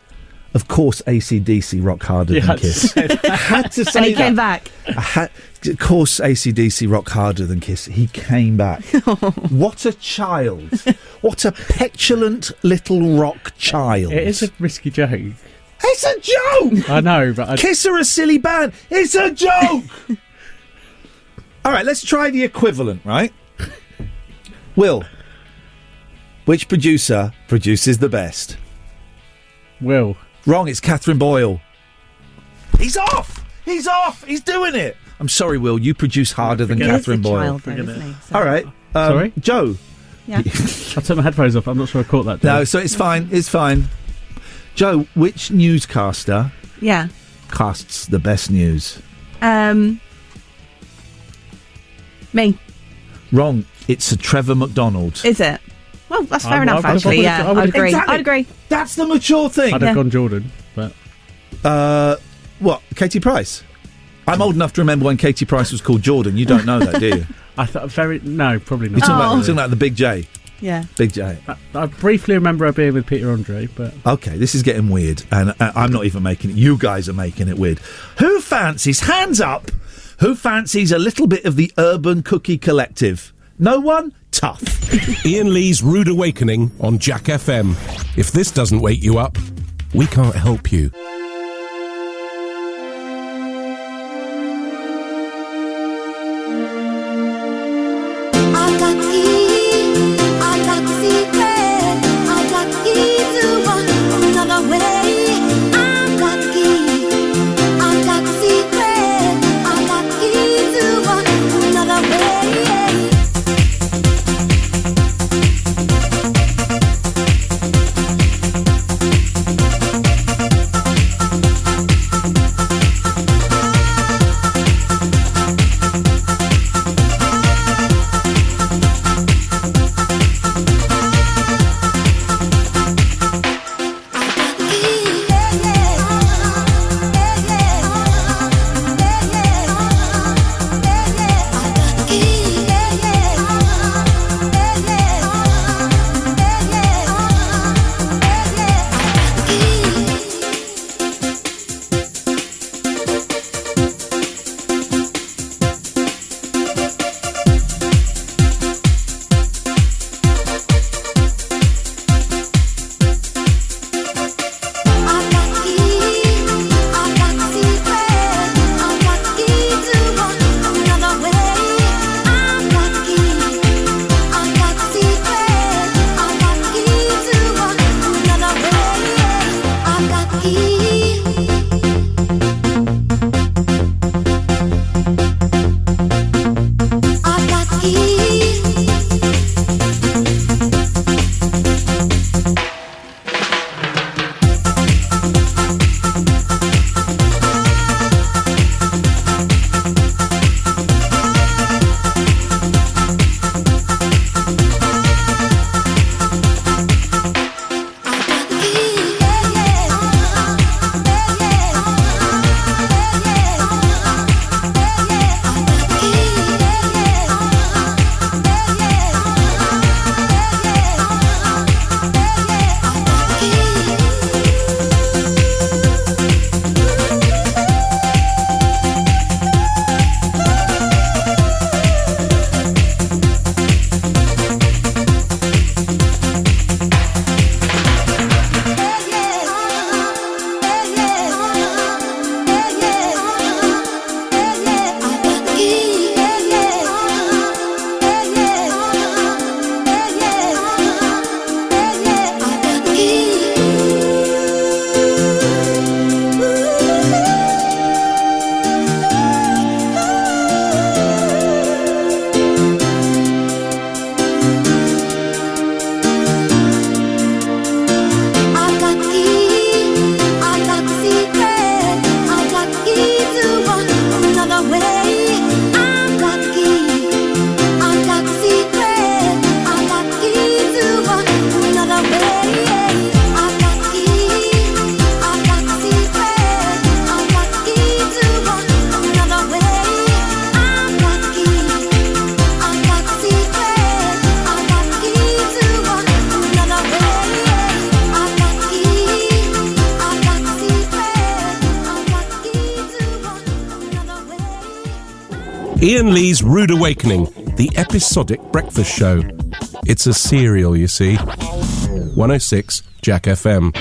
Of course, AC/DC rock harder than Kiss. I had to say
and he came back.
Of course, AC/DC rock harder than Kiss. He came back. What a child. What a petulant little rock child.
It is a risky joke.
Hey, It's a joke!
I know, but...
Kiss are a silly band. It's a joke! All right, let's try the equivalent, right? Will, which producer produces the best?
Will.
Wrong, it's Catherine Boyle. He's off! He's off! He's doing it! I'm sorry, Will, you produce harder than Catherine Boyle. All right.
Sorry?
Joe.
Yeah.
I took my headphones off. I'm not sure I caught that. Joe.
No, so it's fine. It's fine. Joe, which newscaster casts the best news?
Me.
Wrong. It's Sir Trevor McDonald.
Is it? Well, that's fair enough, actually. Yeah, I'd agree.
Exactly.
I'd agree.
That's the mature thing.
I'd have gone Jordan, but...
What? Katie Price? I'm old enough to remember when Katie Price was called Jordan. You don't know that, do you?
I thought No, probably not.
You're talking about the Big J.
Yeah.
Big J.
I briefly remember her being with Peter Andre, but...
Okay, this is getting weird, and I'm not even making it. You guys are making it weird. Who fancies, hands up, who fancies a little bit of the Urban Cookie Collective? No one? Tough.
Iain Lee's Rude Awakening on Jack FM. If this doesn't wake you up, we can't help you. Iain Lee's Rude Awakening, the episodic breakfast show. It's a serial, you see. 106 Jack FM.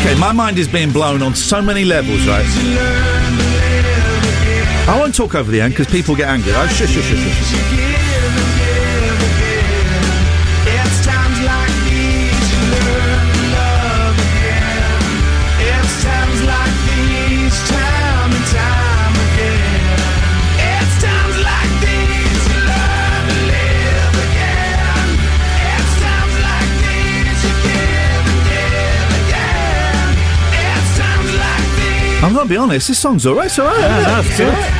Okay, my mind is being blown on so many levels, right? I won't talk over the end because people get angry. Oh, shush.
It's times like these you learn to love again. It's times like these, time and time again. It's times like these you learn to live again. It's times like these you give and give again. It's times like these.
I'm gonna be honest. This song's alright. It's alright.
Yeah, that's
It's
good.
alright.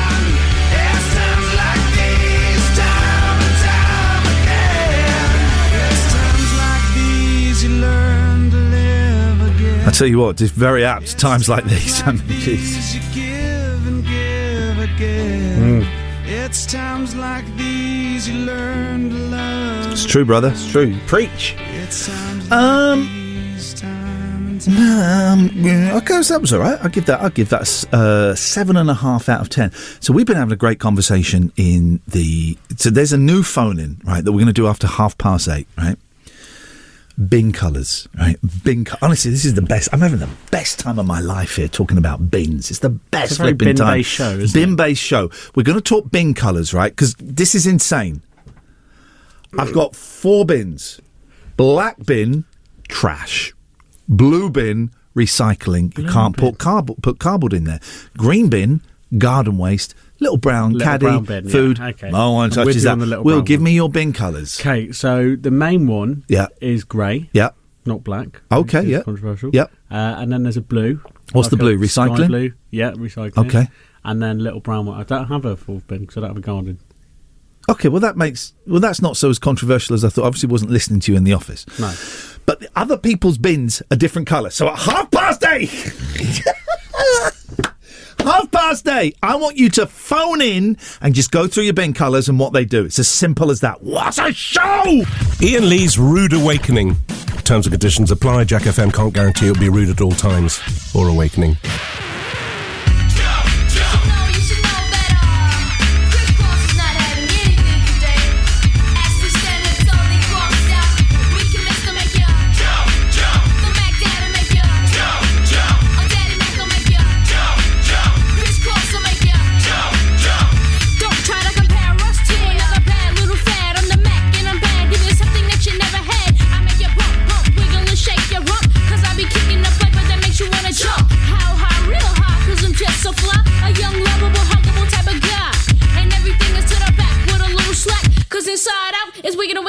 It's times like these, time and time again. It's times like these you learn to live again.
I tell you what, it's very apt. Times like these. I mean, jeez.
You give and give again. It's times like these you learn to love.
It's true, brother. It's true. Preach.
It's times
Okay, so that was all right. I'll give that 7.5 out of 10. So we've been having a great conversation so there's a new phone in, right, that we're going to do after 8:30, right? Bin colours, right? Honestly, this is the best. I'm having the best time of my life here talking about bins. It's the best
It's a very
flipping time.
bin-based show, isn't it?
Bin-based show. We're going to talk bin colours, right? Because this is insane. I've got 4 bins. Black bin, trash. Blue bin, recycling. You can't put cardboard in there. Green bin, garden waste. Little brown caddy,
brown bin,
food.
yeah, okay.
No one
I'm with
touches
you on
that.
the little
Will,
brown
give
one.
me your bin colours.
Okay, so the main one is grey.
Yeah.
Not black.
Okay,
which is
yeah.
Controversial.
Yep.
And then there's a blue.
What's the
a
blue?
sky
Recycling?
blue. Yeah, recycling.
Okay.
And then little brown one. I don't have a 4th bin because I don't have a garden.
Okay, that's not so as controversial as I thought. Obviously wasn't listening to you in the office.
No.
But the other people's bins are different colours. So at 8:30, 8:30, I want you to phone in and just go through your bin colours and what they do. It's as simple as that. What a show!
Ian Lee's Rude Awakening. Terms and conditions apply. Jack FM can't guarantee it'll be rude at all times or awakening.
So fly, a young, lovable, huggable type of guy. And everything is to the back with a little slack. Cause inside out is wiggin'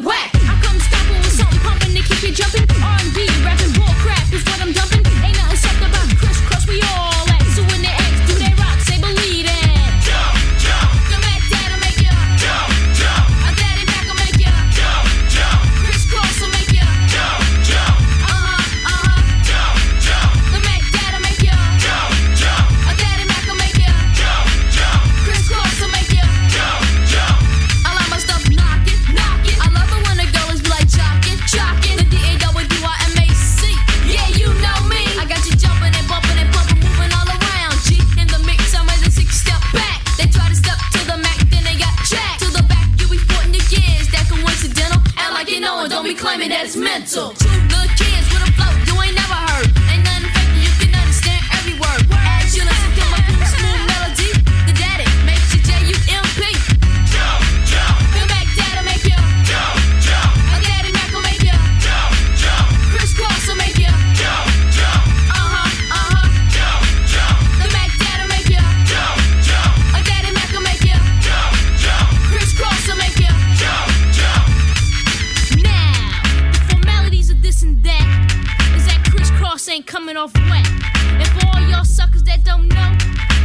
whack. I come stomping with something pumping to keep you jumping. R&B, rapping, bull crap is what I'm dumping. Ain't nothing soft about crisscross, we all at. So when they ask, do they rock? Say believe it. Jump, jump. The Mac Dad'll make ya. Jump, jump. A Daddy Mac'll make ya. Jump, jump. Crisscross will make ya. Jump, jump. Jump, jump. The Mac Dad'll make ya. Jump, jump. A Daddy Mac'll make ya. Jump, jump. Crisscross will make ya. Jump, jump. I like my stuff knock it. I love it when the girls be like jock it. The DAWDYMAC. Yeah, you know me. I got you jumping and bumping and pumping, moving all around. G in the mix, I'm ready to 6-step back. They try to step to the Mac, then they got jacked. To the back, you be sporting the gears. That coincidental. Act like you know it, don't be claiming that it's mental. Two little kids with a flow you ain't never heard. Ain't nothing fake, you can understand every word. As you listen to my smooth melody, the daddy makes you JUMP. Jump, jump. The Mac Dad'll make ya. Jump, jump. A Daddy Mac'll make ya. Jump, jump. Crisscross will make ya. Jump, jump. Jump, jump. The Mac Dad'll make ya. Jump, jump. A Daddy Mac'll make ya. Jump, jump. Crisscross will make ya. Jump, jump. Now, the formalities of this and that is that crisscross ain't coming off wet. And for all y'all suckers that don't know,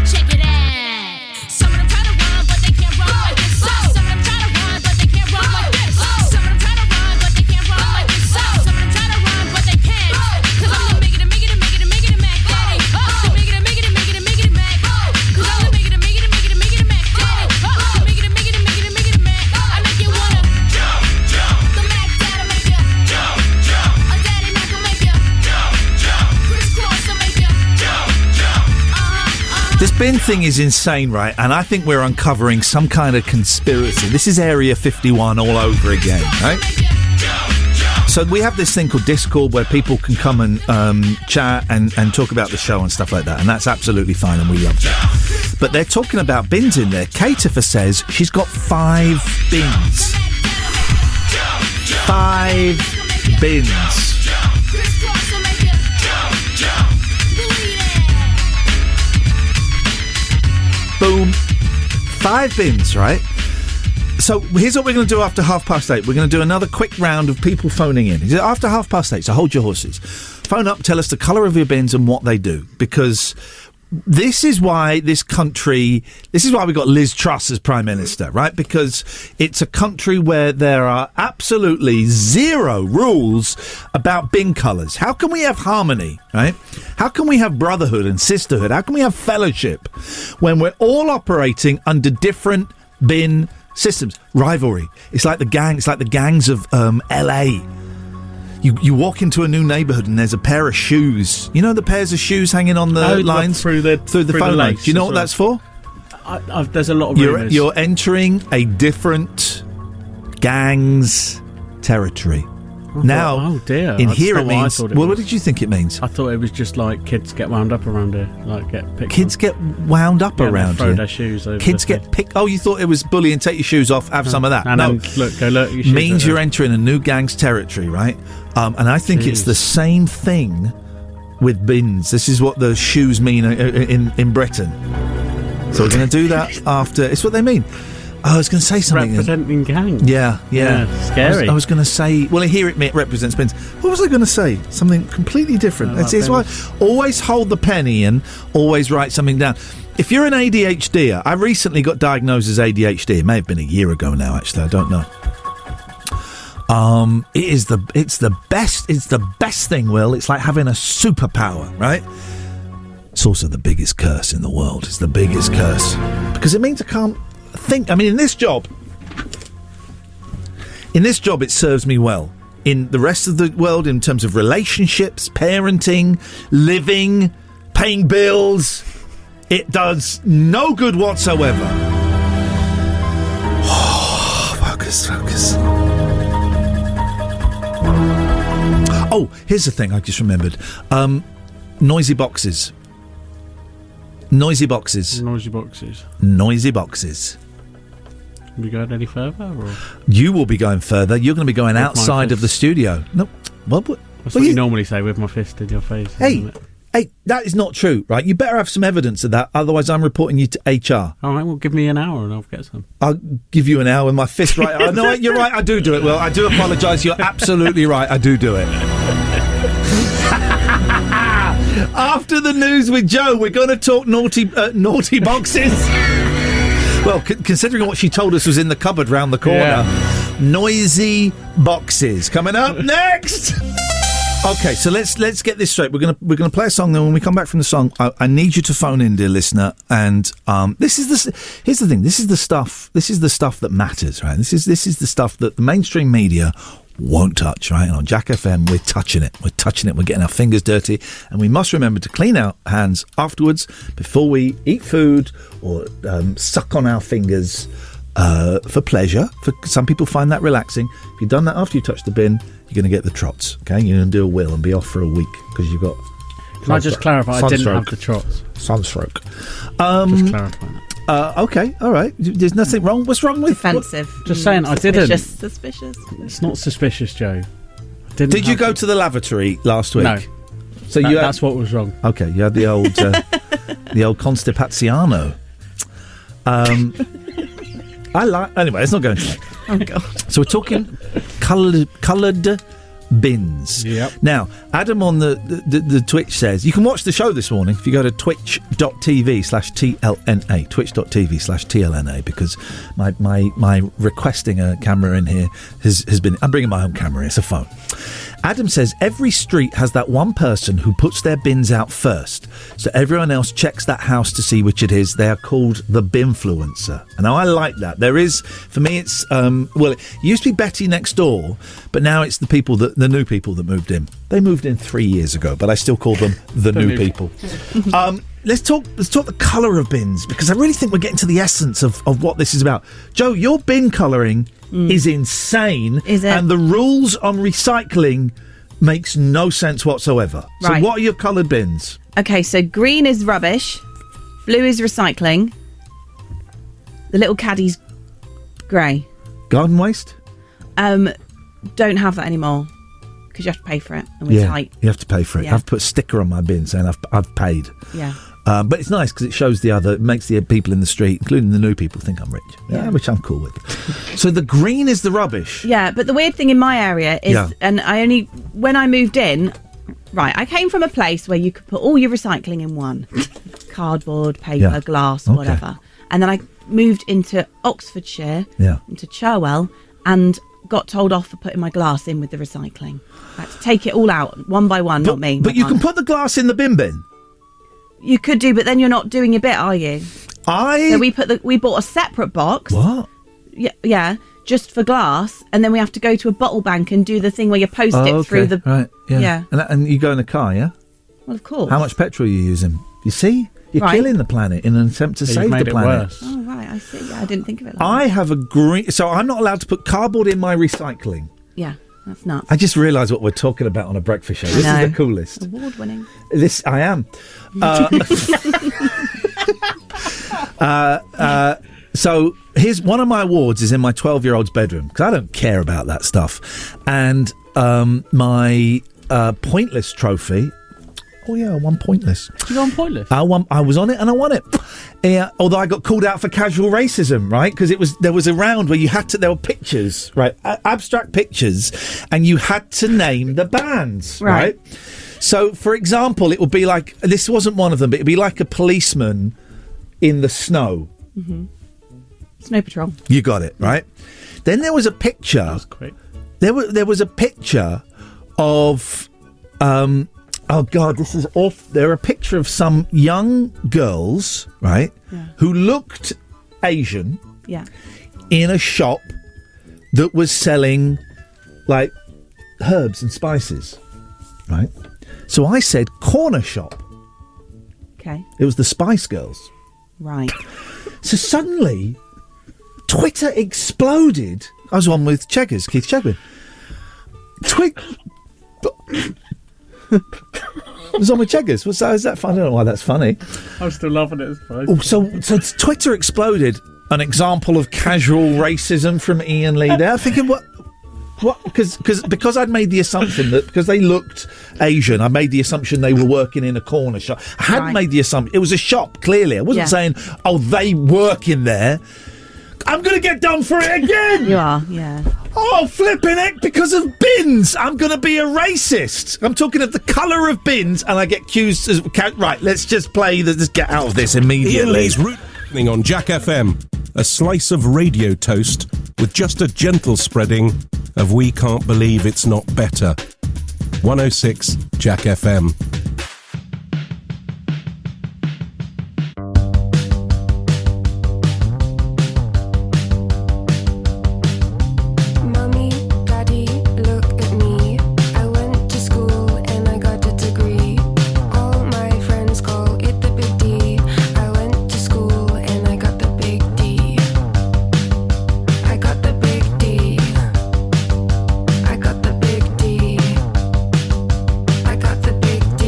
check it out. Some of them try to rhyme, but they can't rhyme like this. Some of them try to rhyme, but they can't rhyme like this. Some of them try to rhyme, but they can't rhyme like this. Some of them try to rhyme, but they can't. Cause I'm the make it Mac Daddy. The make it Mac. Cause I'm the make it Mac Daddy. The make it Mac. I make you wanna jump, jump. The Mac Dad'll make ya. Jump, jump. A Daddy Mac'll make ya. Jump, jump. Crisscross will make ya. Jump, jump.
This bin thing is insane, right? And I think we're uncovering some kind of conspiracy. This is Area 51 all over again, right? So we have this thing called Discord where people can come and chat and talk about the show and stuff like that, and that's absolutely fine, and we love that. But they're talking about bins in there. Katifa says she's got 5 bins. 5 bins. Boom. 5 bins, right? So here's what we're going to do after 8:30. We're going to do another quick round of people phoning in. After 8:30, so hold your horses. Phone up, tell us the colour of your bins and what they do. Because this is why we got Liz Truss as Prime Minister, right? Because it's a country where there are absolutely 0 rules about bin colours. How can we have harmony, right? How can we have brotherhood and sisterhood? How can we have fellowship when we're all operating under different bin systems? Rivalry. It's like the gangs of LA. You walk into a new neighbourhood and there's a pair of shoes. You know the pairs of shoes hanging on the lines
through the
phone line. Do you know what that's for?
There's a lot of rumours.
You're entering a different gang's territory. Now,
dear.
In
That's
here
not
it
what I
means.
thought it
Well,
was.
what did you think it means?
I thought it was just like kids get wound up around here, like get picked.
Kids get wound up around
throw
here.
their shoes over.
Kids get picked. Oh, you thought it was bullying? Take your shoes off. Have some of that.
And
No,
then go look. Your shoes
means
are
you're
there.
entering a new gang's territory, right? And I think it's the same thing with bins. This is what the shoes mean in Britain. So we're going to do that after. It's what they mean. I was going to say something.
Representing gangs.
Yeah.
Scary.
I was going to say. Well, here it represents bins. What was I going to say? Something completely different. It's why always hold the pen, Ian. Always write something down. If you're an ADHDer, I recently got diagnosed as ADHD. It may have been a year ago now. Actually, I don't know. It's the best thing, Will. It's like having a superpower, right? It's also the biggest curse in the world. It's the biggest curse because it means I can't think. I mean, in this job, it serves me well. In the rest of the world, in terms of relationships, parenting, living, paying bills, it does no good whatsoever. Focus. Oh, here's the thing I just remembered. Noisy boxes.
Are we going any further? Or?
You will be going further. You're going to be going outside of the studio. No, what
That's what you normally say with my fist in your face.
Hey, that is not true, right? You better have some evidence of that, otherwise I'm reporting you to HR.
All right, well, give me an hour and I'll get some.
I'll give you an hour with my fist right. I know you're right. I do it. Well, I do apologise. You're absolutely right. I do it. After the news with Joe, we're going to talk naughty boxes. Well, considering what she told us was in the cupboard round the corner, noisy boxes coming up next. Okay, so let's get this straight. We're gonna play a song. Then when we come back from the song, I need you to phone in, dear listener. And here's the thing. This is the stuff. This is the stuff that matters, right? This is the stuff that the mainstream media won't touch, right? And on Jack FM, we're touching it. We're getting our fingers dirty, and we must remember to clean our hands afterwards before we eat food or suck on our fingers for pleasure. For some people find that relaxing. If you've done that after you touch the bin, you're going to get the trots. Okay, you're going to do a will and be off for a week because you've got.
Can I just clarify? I didn't have the trots.
Sunstroke.
Just clarify that.
Okay, all right. There's nothing wrong. What's wrong with
offensive?
Just saying, I didn't.
Suspicious.
It's not suspicious, Joe.
Did you go to the lavatory last week?
No.
So
that's what was wrong.
Okay, you had the old the old constipaziano. Anyway, let's not go into that.
Oh God.
So we're talking coloured bins.
Yep.
Now, Adam on the Twitch says you can watch the show this morning if you go to twitch.tv/TLNA. Twitch.tv/TLNA, because my requesting a camera in here has been. I'm bringing my own camera. It's a phone. Adam says every street has that one person who puts their bins out first, so everyone else checks that house to see which it is. They are called the binfluencer. And now I like that. There is, for me, it's it used to be Betty next door, but now it's the new people that moved in. They moved in 3 years ago, but I still call them the new people. Let's talk the colour of bins, because I really think we're getting to the essence of what this is about. Joe, your bin colouring, is insane.
Is it?
And the rules on recycling makes no sense whatsoever.
Right.
So what are your coloured bins?
Okay, so green is rubbish, blue is recycling, the little caddy's grey.
Garden waste?
Don't have that anymore because you have to pay for it and we're tight.
You have to pay for it.
Yeah.
I've put a sticker on my bin saying I've paid.
Yeah.
But it's nice because it makes the people in the street, including the new people, think I'm rich. Yeah, which I'm cool with. So the green is the rubbish.
Yeah, but the weird thing in my area is, and when I moved in, right, I came from a place where you could put all your recycling in one. Cardboard, paper, glass, whatever. And then I moved into Oxfordshire, into Cherwell, and got told off for putting my glass in with the recycling. I had to take it all out, one by one, not me.
But you can put the glass in the bin.
You could do, but then you're not doing your bit, are you? So we bought a separate box.
What?
Yeah, just for glass, and then we have to go to a bottle bank and do the thing where you post it through the...
Right, yeah. And you go in a car, yeah?
Well, of course.
How much petrol are you using? You see? You're killing the planet in an attempt to save the planet.
Worse.
Oh, right, I see. Yeah, I didn't think of it like
I have a green... So I'm not allowed to put cardboard in my recycling.
Yeah, that's nuts.
I just realised what we're talking about on a breakfast show. This is the coolest.
Award-winning.
I am. So here's one of my awards is in my 12-year-old's bedroom because I don't care about that stuff. And my Pointless trophy... Oh, yeah, I won Pointless.
You won Pointless?
I was on it and I won it. Yeah, although I got called out for casual racism, right? Because there was a round where there were pictures, right? Abstract pictures, and you had to name the bands, right? So, for example, it would be like, this wasn't one of them, but it would be like a policeman in the snow.
Mm-hmm. Snow Patrol.
You got it, right? Then there was a picture. That
was quick.
There was a picture of... oh, God, this is off. They're a picture of some young girls, right, who looked Asian in a shop that was selling, like, herbs and spices, right? So I said corner shop.
Okay.
It was the Spice Girls.
Right.
So suddenly, Twitter exploded. I was on with Cheggers, Keith Chegwin. It was on with Cheggers. Is that funny? I don't know why that's funny.
I'm still laughing at this.
Oh, so Twitter exploded. An example of casual racism from Iain Lee there. Thinking what? Because I'd made the assumption that because they looked Asian, I made the assumption they were working in a corner shop. I hadn't made the assumption. It was a shop, clearly. I wasn't saying, oh, they work in there. I'm going to get done for it again!
You are, yeah.
Oh, flipping it, because of bins! I'm going to be a racist! I'm talking of the colour of bins, and I get accused as... Right, let's just let's get out of this immediately.
Iain Lee's Root on Jack FM. A slice of radio toast with just a gentle spreading of We Can't Believe It's Not Better. 106 Jack FM.
I got the big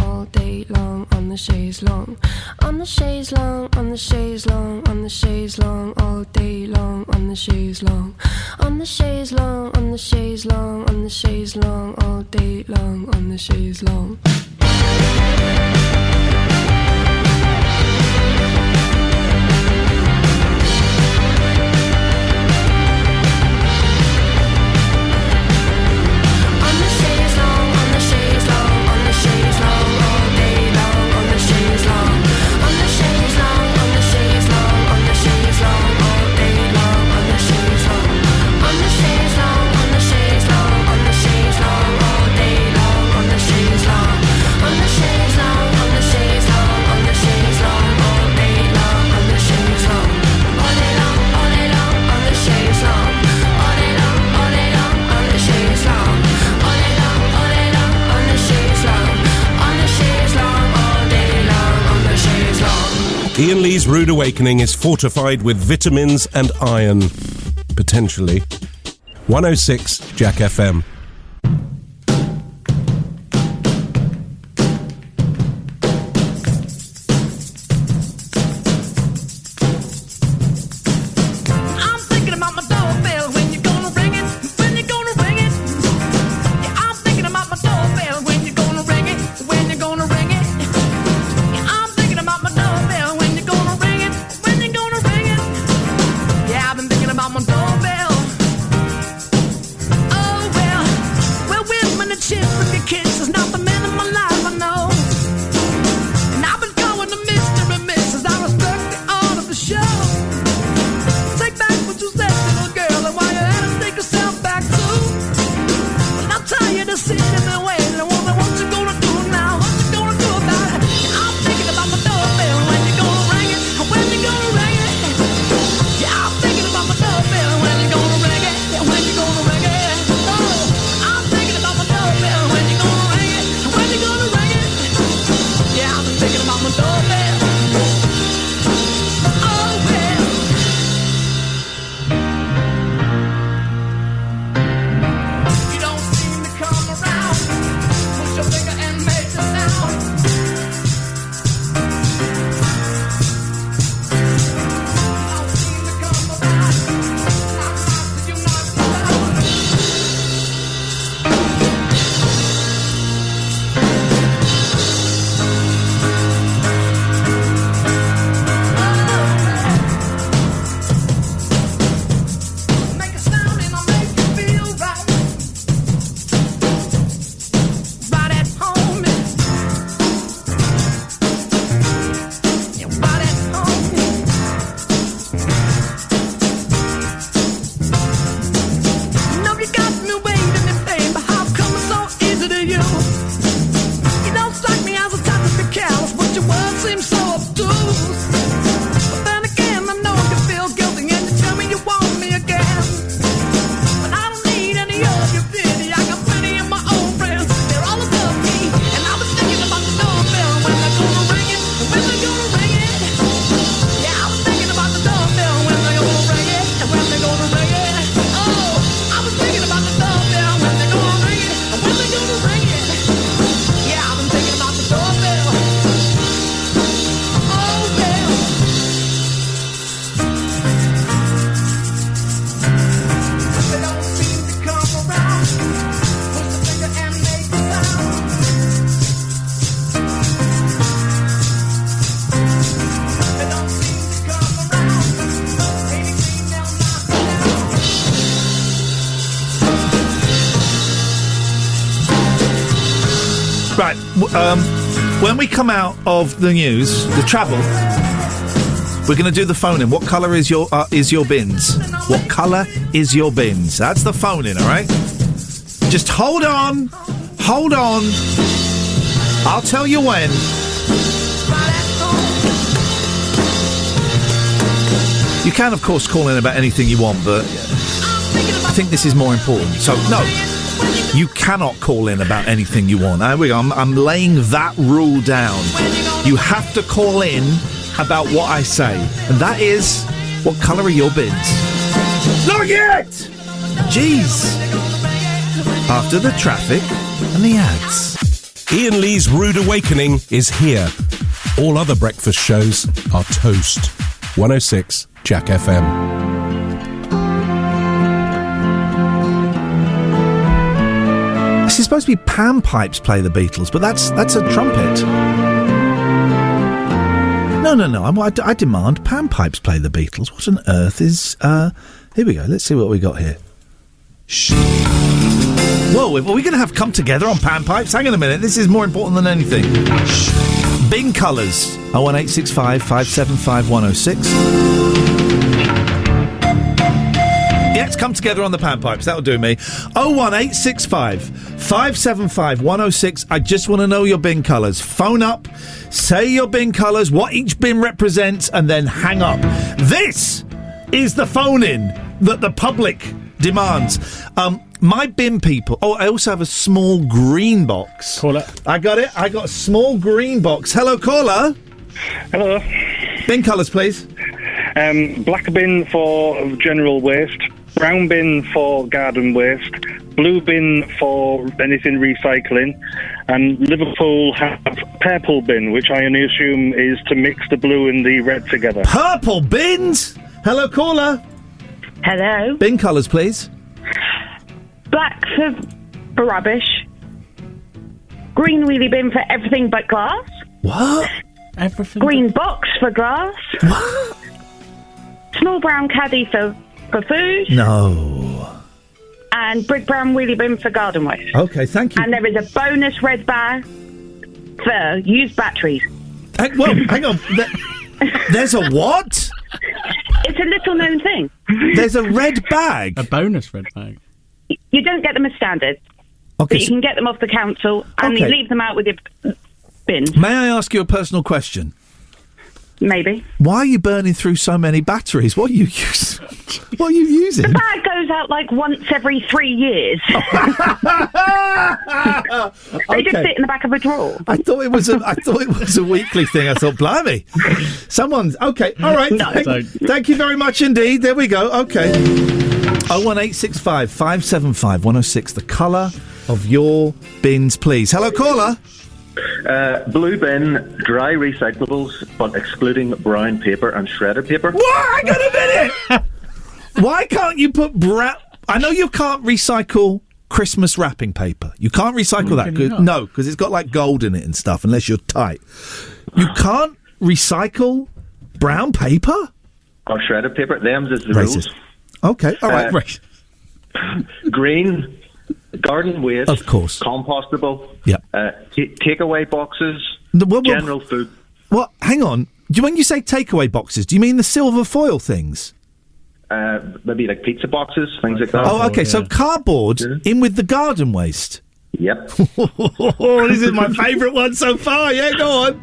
all day long on the chaise long. On the chaise long, on the chaise long, on the chaise long, all day long on the chaise long. On the chaise long, on the chaise long, on the chaise long, all day long on the chaise long.
Iain Lee's Rude Awakening is fortified with vitamins and iron. Potentially. 106 Jack FM.
When we come out of the news, the travel, we're going to do the phone-in. What colour is your bins? What colour is your bins? That's the phone-in, all right? Just hold on. Hold on. I'll tell you when. You can, of course, call in about anything you want, but I think this is more important. So, no. You cannot call in about anything you want. I'm laying that rule down. You have to call in about what I say. And that is, what colour are your bins? Look it! Jeez. After the traffic and the ads.
Iain Lee's Rude Awakening is here. All other breakfast shows are toast. 106 Jack FM.
This is supposed to be Pan Pipes Play the Beatles, but that's a trumpet. No. I demand Pan Pipes Play the Beatles. What on earth is... Here we go. Let's see what we got here. Shh. Whoa, are we going to have Come Together on Pan Pipes? Hang on a minute. This is more important than anything. Shh. Bin Colours. 01865 575 106. Yeah, it's Come Together on the Pan Pipes. That'll do me. 01865 575 106. I just want to know your bin colours. Phone up, say your bin colours, what each bin represents, and then hang up. This is the phone-in that the public demands. My bin people... Oh, I also have a small green box.
Caller.
I got it. I got a small green box. Hello, caller.
Hello.
Bin colours, please.
Black bin for general waste, brown bin for garden waste, blue bin for anything recycling, and Liverpool have purple bin, which I only assume is to mix the blue and the red together.
Purple bins? Hello, caller.
Hello.
Bin colours, please.
Black for rubbish. Green wheelie bin for everything but glass.
What?
Everything.
Green box for glass.
What?
Small brown caddy for food.
No.
And big brown wheelie bin for garden waste.
Okay, thank you.
And there is a bonus red bag for used batteries.
Hang on. There's a what?
It's a little known thing.
There's a red bag?
A bonus red bag?
You don't get them as standard.
Okay,
but you can get them off the council and you leave them out with your bins.
May I ask you a personal question?
Maybe.
Why are you burning through so many batteries? What are you using?
The bag goes out like once every 3 years. They just sit in the back of a drawer.
I thought it was a weekly thing. I thought, blimey, someone's okay. All right.
No.
Thank you very much indeed. There we go. Okay. 01865 575 106. The colour of your bins, please. Hello, caller.
Blue bin, dry recyclables, but excluding brown paper and shredded paper.
What? Hang on a minute! Why can't you put brown... I know you can't recycle Christmas wrapping paper. You can't recycle that. No, because it's got like gold in it and stuff, unless you're tight. You can't recycle brown paper?
Or shredded paper. Them's is the
Racist.
rules.
Okay, all right.
Green... Garden waste,
of course,
compostable.
Yeah.
Takeaway boxes. General food.
What? Hang on. When you say takeaway boxes, do you mean the silver foil things?
Maybe like pizza boxes, things like that.
Oh, okay. Yeah. So cardboard in with the garden waste.
Yep.
This is my favourite one so far. Yeah, go on.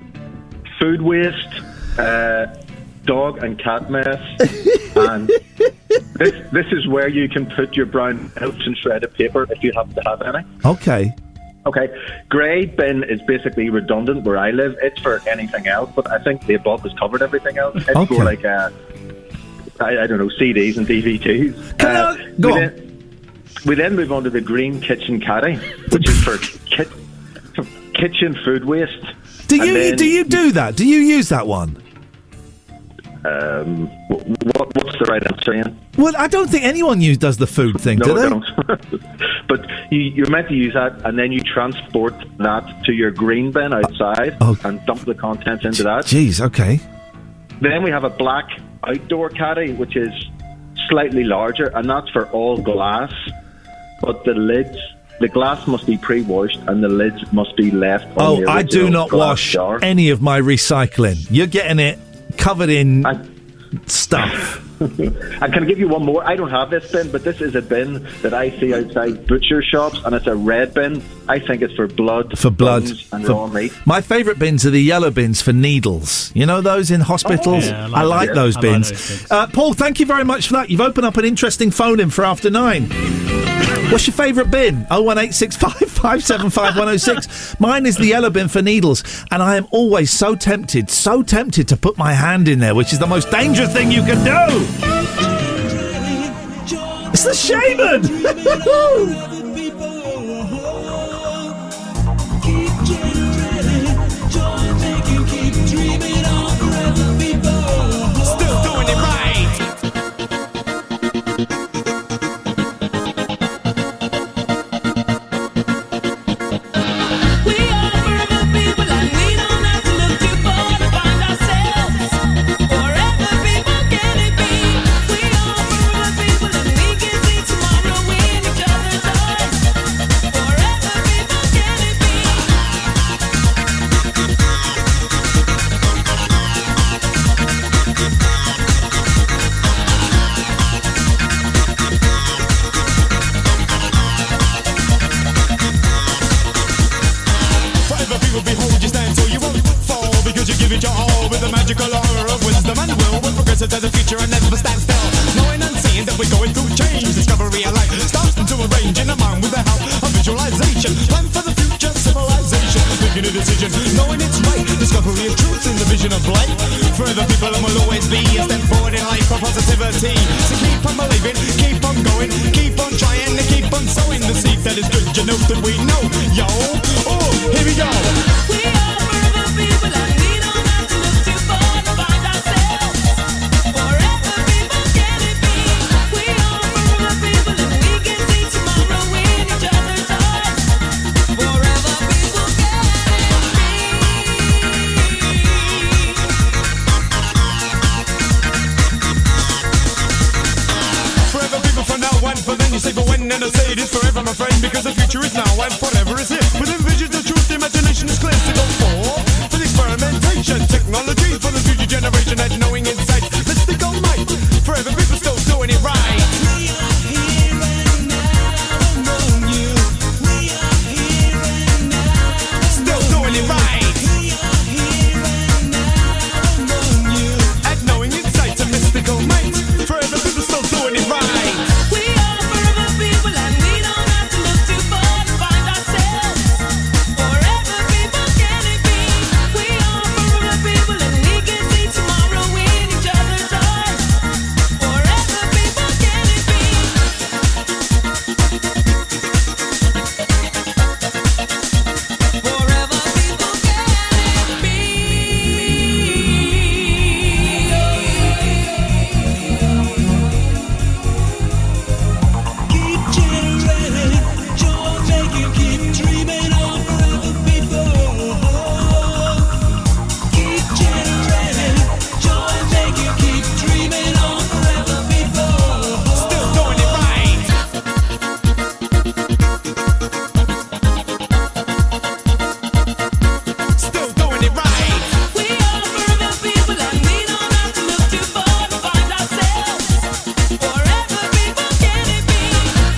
Food waste. Dog and cat mess, and this is where you can put your brown notes and shredded paper if you happen to have any.
Okay.
Grey bin is basically redundant where I live. It's for anything else, but I think the above has covered everything else. It's for like I don't know, CDs and DVDs. We then move on to the green kitchen caddy, which is for kitchen food waste.
Do you do that? Do you use that one?
What's the right answer, Ian?
Well, I don't think anyone does the food thing, do they?
No, don't. But you're meant to use that, and then you transport that to your green bin outside and dump the contents into that.
Jeez, okay.
Then we have a black outdoor caddy, which is slightly larger, and that's for all glass. But the glass must be pre-washed, and the lids must be left on the
I do not wash
jar.
any of my recycling. You're getting it covered in stuff.
And can I give you one more? I don't have this bin, but this is a bin that I see outside butcher shops, and it's a red bin. I think it's for blood. Bones and raw meat.
My favourite bins are the yellow bins for needles. You know those in hospitals?
Yeah,
I like those bins. Paul, thank you very much for that. You've opened up an interesting phone-in for after 9. What's your favourite bin? 01865 575 106. Mine is the yellow bin for needles, and I am always so tempted to put my hand in there, which is the most dangerous thing you can do. It's the shaman.
you give it your all with the magical aura of wisdom and will. We're progressive to the future and never stand still. Knowing and seeing that we're going through change. Discovery of life starting to arrange in a mind with the help of visualization. Plan for the future civilization. Making a decision, knowing it's right. Discovery of truth in the vision of light. Forever people and will always be a step forward in life for positivity. So keep on believing, keep on going, keep on trying to keep on sowing the seed that is good. You know that we know, yo. Oh, here we go. We are forever people and we don't have to look too far to find ourselves. Forever people can it be. We are forever people and we can see tomorrow in each other's eyes. Forever people can it be. Forever people for now and for then. You say for when and I say it is forever, my friend, because the future is now and forever is here. Within visions of truth, the imagination is clear to go for the experimentation, technology for the future generation and knowing insight. Mystical might, forever people still doing it right. We are here and now among you. We are here and now still doing it right. We are here and now among you. And knowing insight and mystical might, forever people still doing it right. We are forever people and we don't have to look too far to find ourselves. Forever people can it be. We are forever people and we can see tomorrow in each other's eyes. Forever people can it be. Forever people can it be. Keep generating, joy making, keep dreaming on forever people. Keep generating, joy making, keep dreaming on forever people. Still doing it right. Still doing it right. We are forever people and we don't have to look too far to find ourselves. Forever people can it be.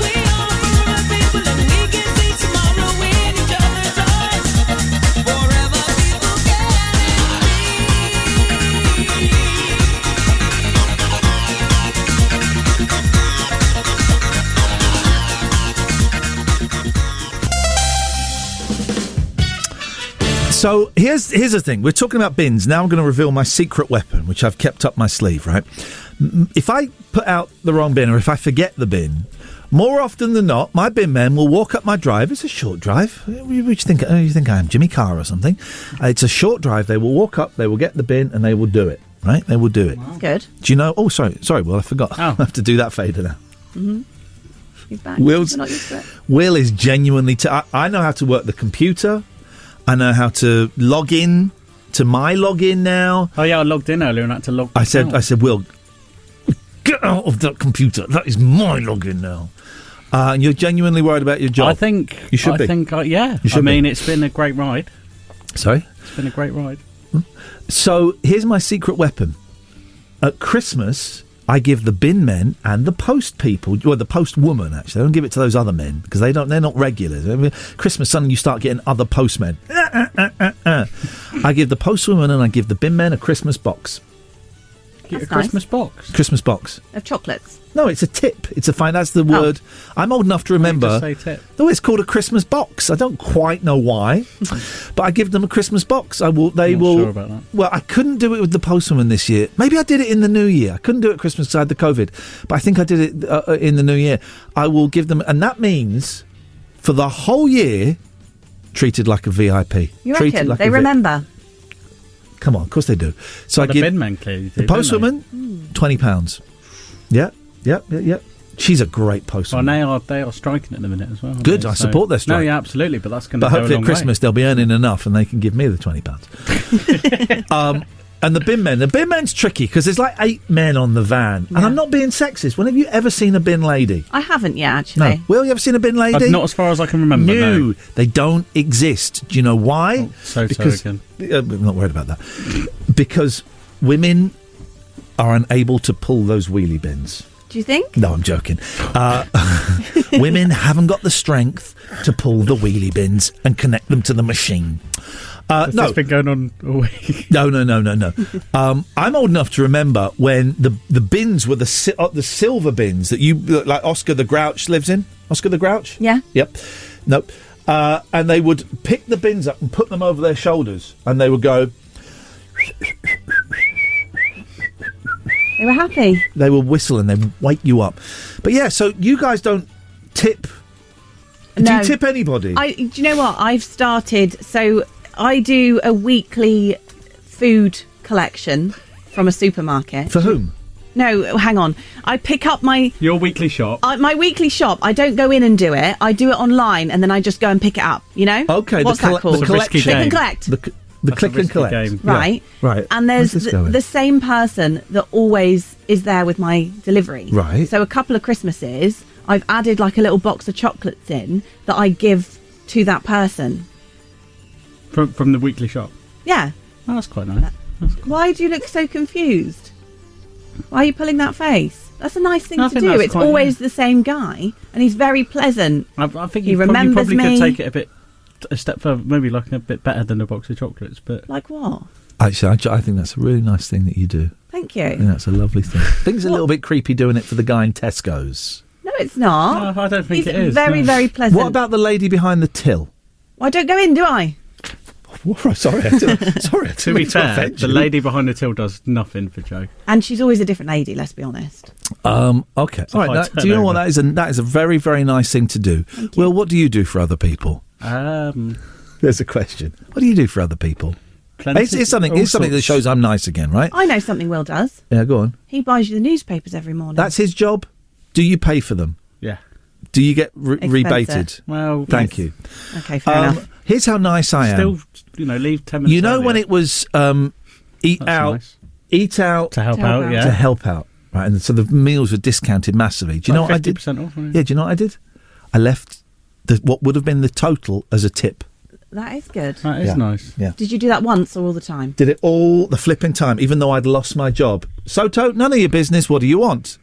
We are forever people and we can see tomorrow in each other's eyes. Forever people can
So here's the thing. We're talking about bins. Now I'm going to reveal my secret weapon, which I've kept up my sleeve, right? If I put out the wrong bin or if I forget the bin, more often than not, my bin men will walk up my drive. It's a short drive. You think I am Jimmy Carr or something? It's a short drive. They will walk up, they will get the bin, and they will do it, right? They will do it.
That's good.
Do you know? Oh, sorry, Will, I forgot. I have to do that fader now.
Mm-hmm. He's back.
Will's-
We're not used to it.
Will is genuinely... I know how to work the computer. I know how to log in to my login now.
Oh, yeah, I logged in earlier and had to log
I
out.
said, Will, get out of that computer. That is my login now. And you're genuinely worried about your job.
I think
you should be.
Yeah.
You should
I mean,
be.
it's been a great ride.
Sorry?
It's been a great ride.
So here's my secret weapon. At Christmas, I give the bin men and the post people, well, the post woman actually. I don't give it to those other men because they're not regulars. Christmas, suddenly you start getting other postmen. I give the post woman and I give the bin men a Christmas box.
Get a Christmas box.
Christmas box.
Of chocolates.
No, it's a tip. It's a fine. That's the word. I'm old enough to remember.
Just say tip.
No, it's called a Christmas box. I don't quite know why, but I give them a Christmas box. They will.
Sure about that.
Well, I couldn't do it with the postwoman this year. Maybe I did it in the new year. I couldn't do it at Christmas because I had the COVID, but I think I did it in the new year. I will give them, and that means for the whole year, treated like a VIP.
You
treated
reckon?
like
They
a
remember.
Come on, of course they do. So
Well,
I
the
give
bin men clearly do,
the postwoman £20. Yep. She's a great postwoman.
Well, they are striking at the minute as well. aren't
Good,
they?
I support their strike.
No, yeah, absolutely, but that's going to
But
go a
hopefully
long
at Christmas
way.
they'll be earning enough and they can give me the £20. And the bin men's tricky because there's like 8 men on the van. And I'm not being sexist. When have you ever seen a bin lady?
I haven't yet, actually.
No. Will, you ever seen a bin lady?
Not as far as I can remember, no.
They don't exist. Do you know why? Because
again.
I'm not worried about that. Because women are unable to pull those wheelie bins.
Do you think?
No, I'm joking. Women haven't got the strength to pull the wheelie bins and connect them to the machine. No.
It's been going on all week.
No. I'm old enough to remember when the bins were the silver bins that you, like Oscar the Grouch lives in. Oscar the Grouch?
Yeah.
Yep. Nope. And they would pick the bins up and put them over their shoulders, and they would go.
They were happy.
They will whistle and they wake you up. But yeah, so you guys don't tip. Do you tip anybody?
Do you know what? I've started. So I do a weekly food collection from a supermarket.
For whom?
No, hang on. I pick up
your weekly shop.
My weekly shop. I don't go in and do it. I do it online, and then I just go and pick it up. You know?
Okay.
What's that called?
The collection.
Click and collect.
The click and collect
game.
Right.
Yeah. Right.
And there's the same person that always is there with my delivery.
Right.
So a couple of Christmases, I've added like a little box of chocolates in that I give to that person.
From the weekly shop?
Yeah.
Oh, that's quite nice.
Why do you look so confused? Why are you pulling that face? That's a nice thing
I
to
think
do.
that's
It's
quite
always the same guy, and he's very pleasant.
I think
he
you
remembers
probably
me.
could take it a step further, maybe like a bit better than a box of chocolates. But
like what?
Actually, I think that's a really nice thing that you do.
Thank you.
I think that's a lovely thing. I think it's a little bit creepy doing it for the guy in Tesco's.
No, it's not.
No, I don't think
he's
it is.
Very, very pleasant.
What about the lady behind the till?
Well, I don't go in, do I?
Sorry, I didn't
to be fair, the lady behind the till does nothing for Joe.
And she's always a different lady. Let's be honest.
Okay. All right. Do you know what? That is a very, very nice thing to do. Well, what do you do for other people? There's a question. What do you do for other people? It's something that shows I'm nice again, right?
I know something Will does.
Yeah, go on.
He buys you the newspapers every morning.
That's his job. Do you pay for them?
Yeah.
Do you get rebated?
Well,
thank you.
Okay, fair enough.
Here's how nice I am.
Still, leave 10 minutes.
You know
earlier.
when it was eat out
to help out, yeah.
To help out, right? And so the meals were discounted massively. Do you know what I did?
50% off.
Yeah. Do you know what I did? I left what would have been the total as a tip.
That is good.
That is nice.
Yeah.
Did you do that once or all the time?
Did it all the flipping time, even though I'd lost my job. Soto, none of your business. What do you want?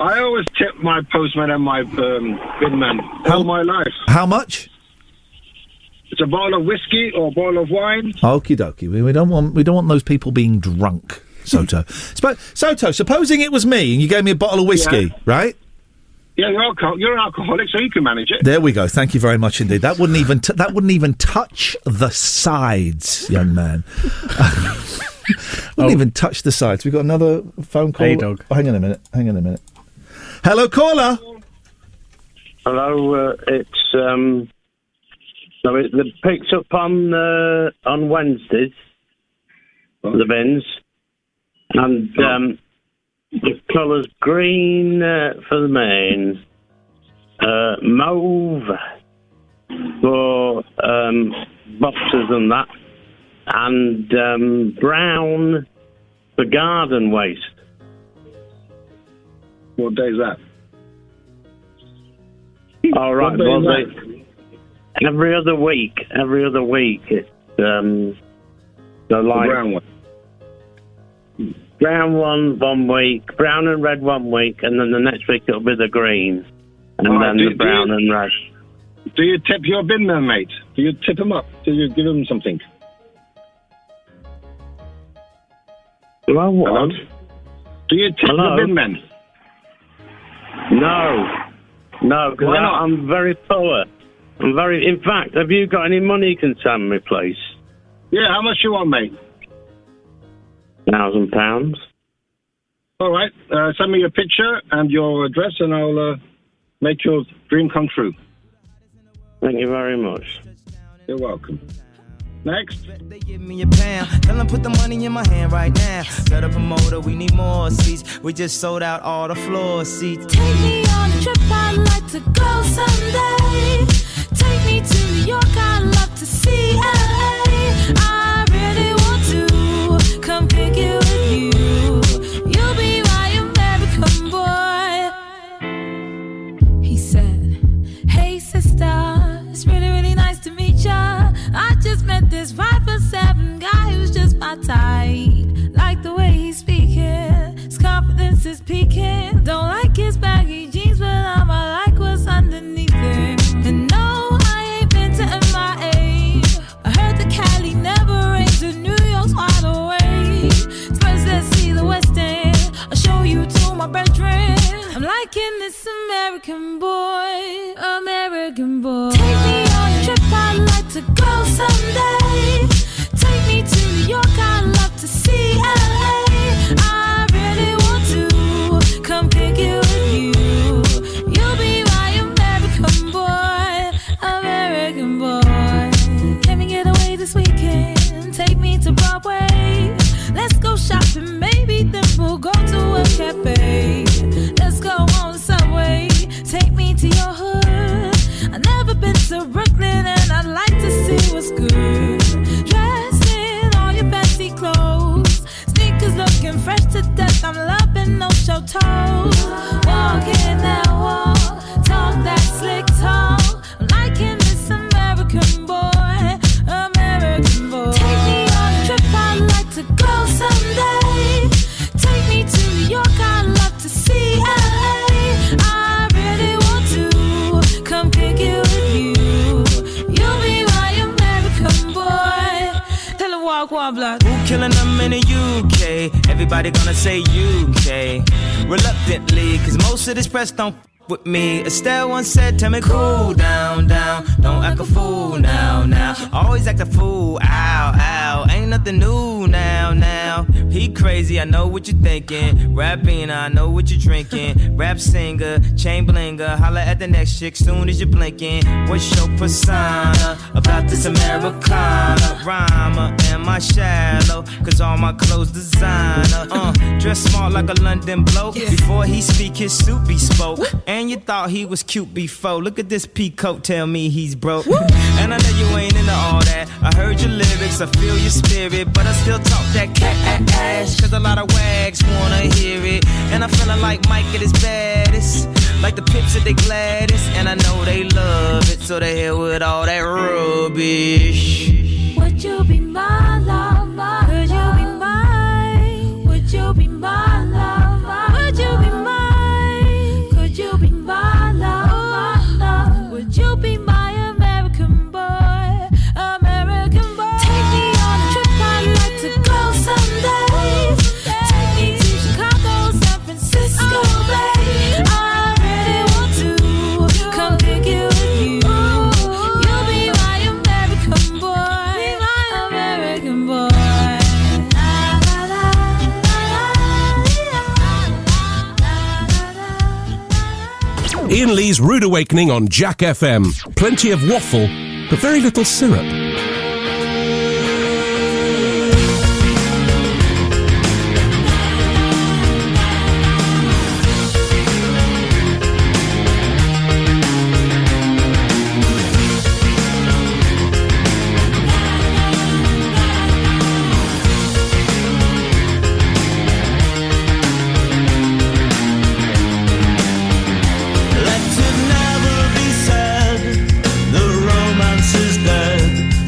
I always tip my postman and my bin man all my life.
How much?
It's a bottle of whiskey or a bottle of wine.
Okie dokie. We don't want those people being drunk, Soto. Soto, supposing it was me and you gave me a bottle of whiskey, right?
Yeah, you're an alcoholic, so you can manage it.
There we go. Thank you very much indeed. That wouldn't even touch the sides, young man. Wouldn't even touch the sides. We've got another phone call.
Hey, dog.
Oh, hang on a minute. Hello, caller.
Hello, it's so it picks up on Wednesdays, the bins, and the colours green for the mains, mauve for boxes and that, and brown for garden waste.
What day is that?
All right, every other week it's so like
brown one.
Brown one week, brown and red one week, and then the next week it'll be the green, and then the brown and red.
Do you tip your bin man, mate? Do you tip him up? Do you give him something?
Do I what?
Hello? Do you tip the bin man?
No, because I'm very poor. In fact, have you got any money you can send me, please?
Yeah, how much you want, mate?
£1,000.
All right, send me your picture and your address, and I'll make your dream come true.
Thank you very much.
You're welcome. Next.
They give me a pound. Tell them put the money in my hand right now. Set up a motor, we need more seats. We just sold out all the floor seats.
Take me on a trip, I'd like to go someday. Take me to New York, I'd love to see LA. I really want to come kick it with you. You'll be my American boy. He said, hey sister, it's really, really nice to meet ya. I just met this 5'7" guy who's just my type. Like the way he's speaking, his confidence is peaking. Don't like his baggy jeans, but I like what's underneath it. And no, I ain't been to MIA. I heard the Cali never American boy, American boy. Take me on a trip, I'd like to go someday. Take me to New York, I'd love to see LA. I really want to come kick it with you. You'll be my American boy, American boy. Can we get away this weekend? Take me to Broadway. Let's go shopping, maybe then we'll go to a cafe. Let's go on the subway, take me to your hood. I've never been to Brooklyn and I'd like to see what's good. Dressed in all your fancy clothes, sneakers looking fresh to death. I'm loving no show toes. Walking that walk, talk that slick talk. I'm liking this American boy, American boy. Take me on a trip, I'd like to go someday. Take me to New York, I'd love to see LA. I really want to come kick it with you. You'll be my American boy. Tell her walk one block.
Who killing them in the UK? Everybody gonna say UK. Reluctantly, cause most of this press don't with me. Estelle once said, tell me cool down, down. Don't act a fool now, now. Always act a fool, ow, ow. Ain't nothing new now, now. He crazy, I know what you're thinking. Rapping, I know what you're drinking. Rap singer, chain blinger. Holla at the next chick soon as you're blinking. What's your persona about this Americana? Rhymer, am I shallow? Cause all my clothes designer. Dress smart like a London bloke. Before he speak, his suit be spoke. And you thought he was cute before. Look at this peacoat, tell me he's broke. And I know you ain't into all that. I heard your lyrics, I feel your spirit, but I still talk that cash. Cause a lot of wags wanna hear it. And I'm feeling like Mike at his baddest. Like the pips at they gladdest. And I know they love it, so they hell with all that rubbish.
Would you be my love, my Could you be mine? Would you be my love, my Would you be mine? Could you be my love, my love? Would you be my American boy, American boy? Take me on a trip, I'd like to go someday. Take me to Chicago, San Francisco, Bay. I really want to come kick it with you. You'll be my American boy, my American boy.
Ian Lee's Rude Awakening on Jack FM. Plenty of waffle, but very little syrup.
Let it never be said the romance is dead.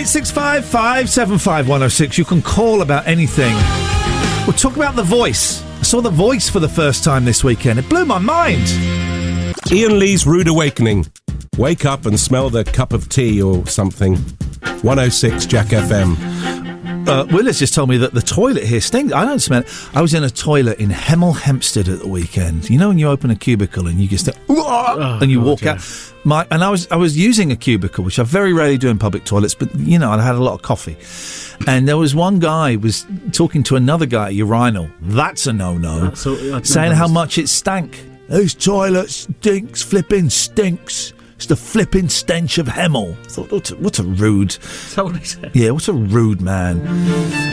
0865 575 106. You can call about anything. We'll talk about The Voice. I saw The Voice for the first time this weekend. It blew my mind.
Ian Lee's Rude Awakening. Wake up and smell the cup of tea or something. 106 Jack FM.
Willis just told me that the toilet here stinks. I don't smell it. I was in a toilet in Hemel Hempstead at the weekend. You know when you open a cubicle and you just and you walk out. I was using a cubicle, which I very rarely do in public toilets, but you know I had a lot of coffee, and there was one guy was talking to another guy at urinal. That's a no-no. Saying how much it stank. Those toilets flipping stinks. It's the flipping stench of Hemel. I thought, what a rude...
That's what he said.
Yeah, what a rude man.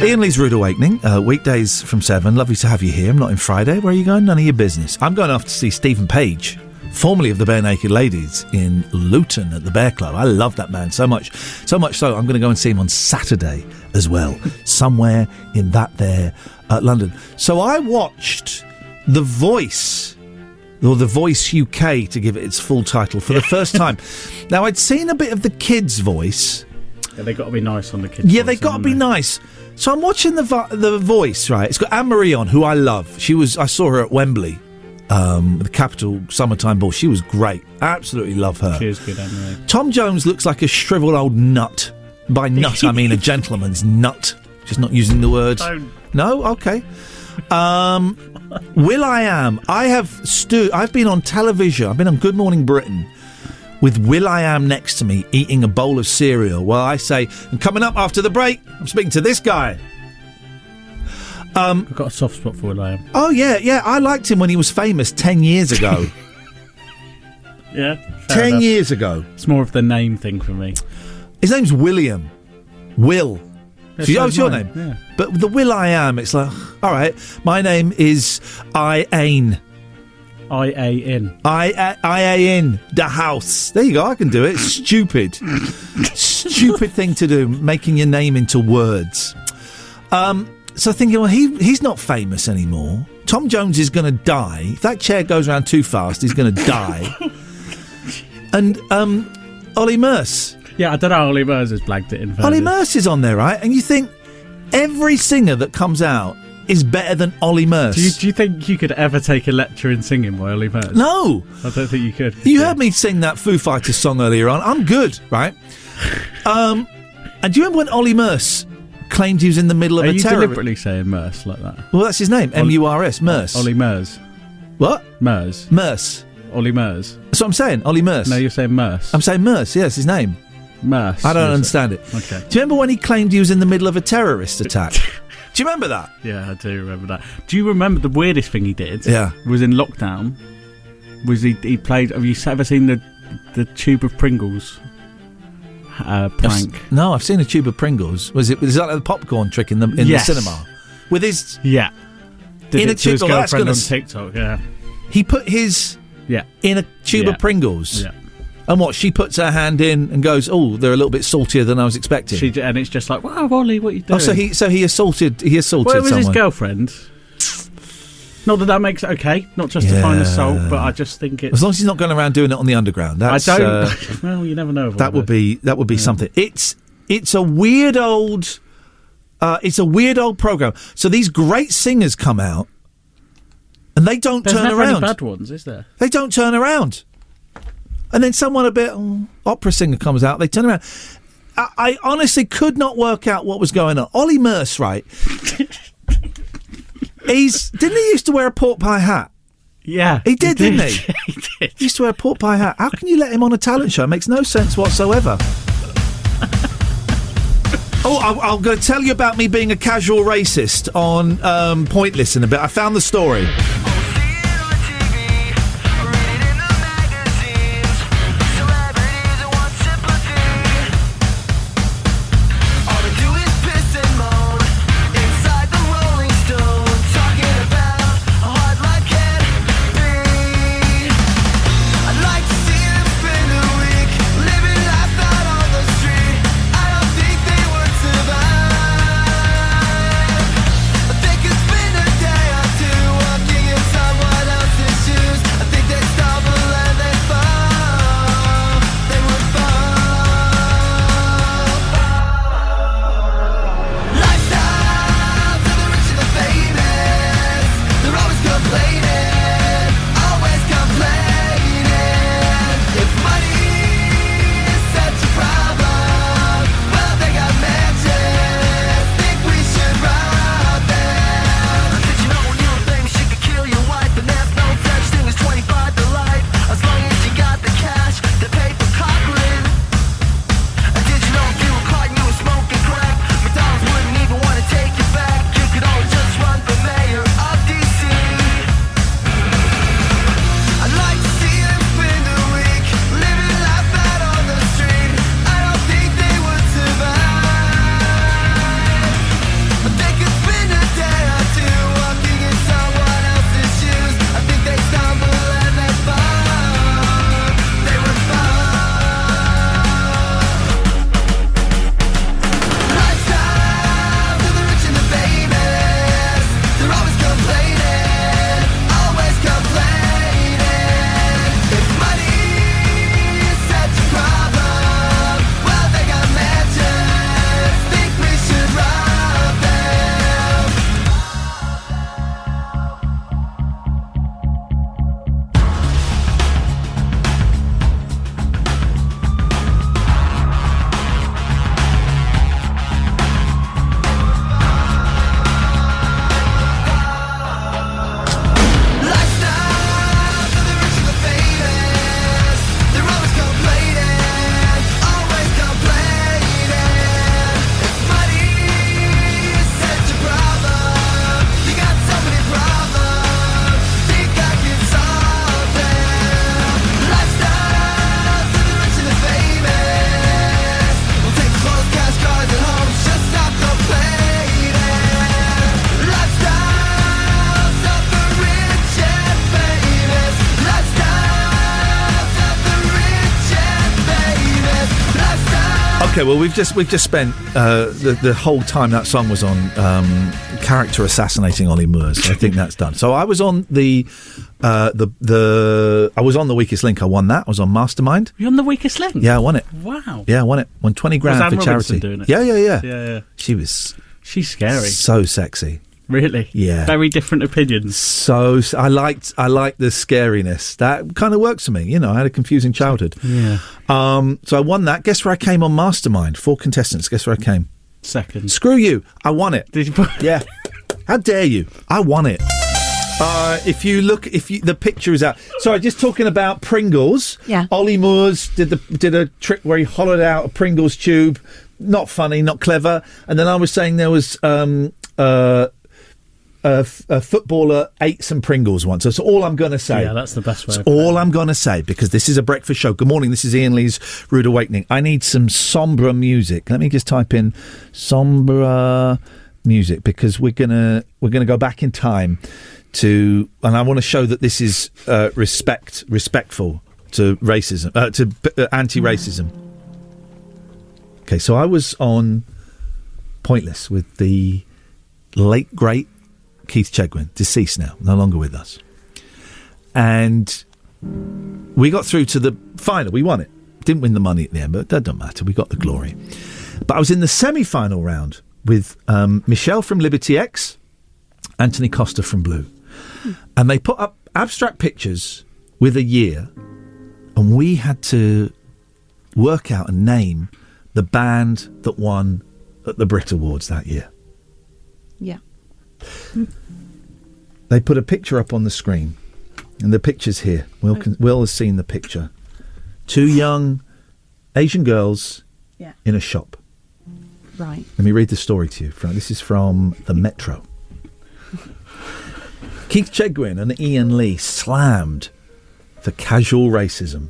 Ian Lee's Rude Awakening, weekdays from 7. Lovely to have you here. I'm not in Friday. Where are you going? None of your business. I'm going off to see Stephen Page, formerly of the Bare Naked Ladies, in Luton at the Bear Club. I love that man so much. So much so, I'm going to go and see him on Saturday as well, somewhere in that there London. So I watched The Voice... or The Voice UK, to give it its full title, for the first time. Now, I'd seen a bit of the kids' voice.
Yeah, they got to be nice on the kids' voice.
Yeah, they got to be nice. So I'm watching the Voice, right? It's got Anne-Marie on, who I love. I saw her at Wembley, the Capital Summertime Ball. She was great. Absolutely love her.
She is good, Anne-Marie.
Tom Jones looks like a shriveled old nut. By nut, I mean a gentleman's nut. Just not using the word.
Don't.
No? Okay. will.i.am. I've been on television. I've been on Good Morning Britain with will.i.am next to me eating a bowl of cereal while I say, and coming up after the break, I'm speaking to this guy.
I've got a soft spot for will.i.am.
Oh, yeah. I liked him when he was famous 10 years ago.
Yeah.
10
enough.
years ago.
It's more of the name thing for me.
His name's William. Will. It's your name.
Yeah.
But the will.i.am, it's like, all right, my name is iain.
iain.
iain. The house. There you go, I can do it. Stupid. Stupid thing to do, making your name into words. So thinking, well, he's not famous anymore. Tom Jones is going to die. If that chair goes around too fast, he's going to die. And Ollie Merce.
Yeah, I don't know how Ollie Merce has blagged it in.
Ollie Merce is on there, right? And you think every singer that comes out is better than Ollie Merce.
Do you think you could ever take a lecture in singing by Ollie Merce?
No.
I don't think you could.
You heard me sing that Foo Fighters song earlier on. I'm good, right? And do you remember when Ollie Merce claimed he was in the middle of
a terror...
Are you
deliberately saying Merce like that?
Well, that's his name. M-U-R-S. Merce.
Ollie Merce.
What?
Merce.
Merce.
Ollie Merce.
That's what I'm saying. Ollie Merce.
No, you're saying Merce.
I'm saying Merce. Yes, his name.
Merce.
I don't understand it.
Okay.
Do you remember when he claimed he was in the middle of a terrorist attack? Do you remember that?
Yeah, I do remember that. Do you remember the weirdest thing he did?
Yeah.
Was in lockdown. Was he played... Have you ever seen the tube of Pringles prank?
No, I've seen a tube of Pringles. Was that like the popcorn trick in the cinema? With his...
Yeah.
Did
in
a tube
his girlfriend on TikTok, yeah.
He put his...
Yeah.
In a tube of Pringles?
Yeah.
And what, she puts her hand in and goes, oh, they're a little bit saltier than I was expecting.
And it's just like, wow, Ollie, what are you doing?
Oh, so he assaulted
Well, it was
someone.
his girlfriend. Not that makes it okay, not justifying assault, but I just think it's...
As long as he's not going around doing it on the underground. That's,
I don't... well, you never know.
That would be something. It's a weird old... it's a weird old programme. So these great singers come out and they don't turn
never
around.
Any bad ones, is there?
They don't turn around. And then someone opera singer comes out, they turn around. I honestly could not work out what was going on. Ollie Merce, right? Didn't he used to wear a pork pie hat?
Yeah.
He did, didn't he?
He did.
He used to wear a pork pie hat. How can you let him on a talent show? It makes no sense whatsoever. I'm going to tell you about me being a casual racist on Pointless in a bit. I found the story. Okay, well, we've just spent the whole time that song was on character assassinating Ollie Moores. I think that's done. So I was on I was on The Weakest Link. I won that. I was on Mastermind.
You're on The Weakest Link?
Yeah, I won it.
Wow.
Yeah, I won it. Won 20 grand for charity.
Doing it?
Yeah. She's
scary.
So sexy.
Really?
Yeah.
Very different opinions.
So I liked the scariness. That kind of works for me. You know, I had a confusing childhood.
Yeah.
So I won that. Guess where I came on Mastermind? 4 contestants. Guess where I came?
Second.
Screw you. I won it.
Did you?
Yeah. How dare you? I won it. The picture is out. Sorry, just talking about Pringles.
Yeah.
Ollie Moores did a trick where he hollowed out a Pringles tube. Not funny, not clever. And then I was saying there was a footballer ate some Pringles once. That's all I'm going to say.
Yeah, that's the best way.
That's all I'm going to say, because this is a breakfast show. Good morning, this is Iain Lee's Rude Awakening. I need some sombre music. Let me just type in sombre music, because we're gonna go back in time to, and I want to show that this is respectful to racism, to anti-racism. Okay, so I was on Pointless with the late great Keith Chegwin, deceased now, no longer with us. And we got through to the final. We won it. Didn't win the money at the end, but that doesn't matter. We got the glory. But I was in the semi-final round with Michelle from Liberty X, Anthony Costa from Blue. And they put up abstract pictures with a year, and we had to work out and name the band that won at the Brit Awards that year.
Yeah.
They put a picture up on the screen, and the picture's here. Will has seen the picture. 2 young Asian girls in a shop.
Right.
Let me read the story to you. This is from the Metro. Keith Chegwin and Iain Lee slammed for casual racism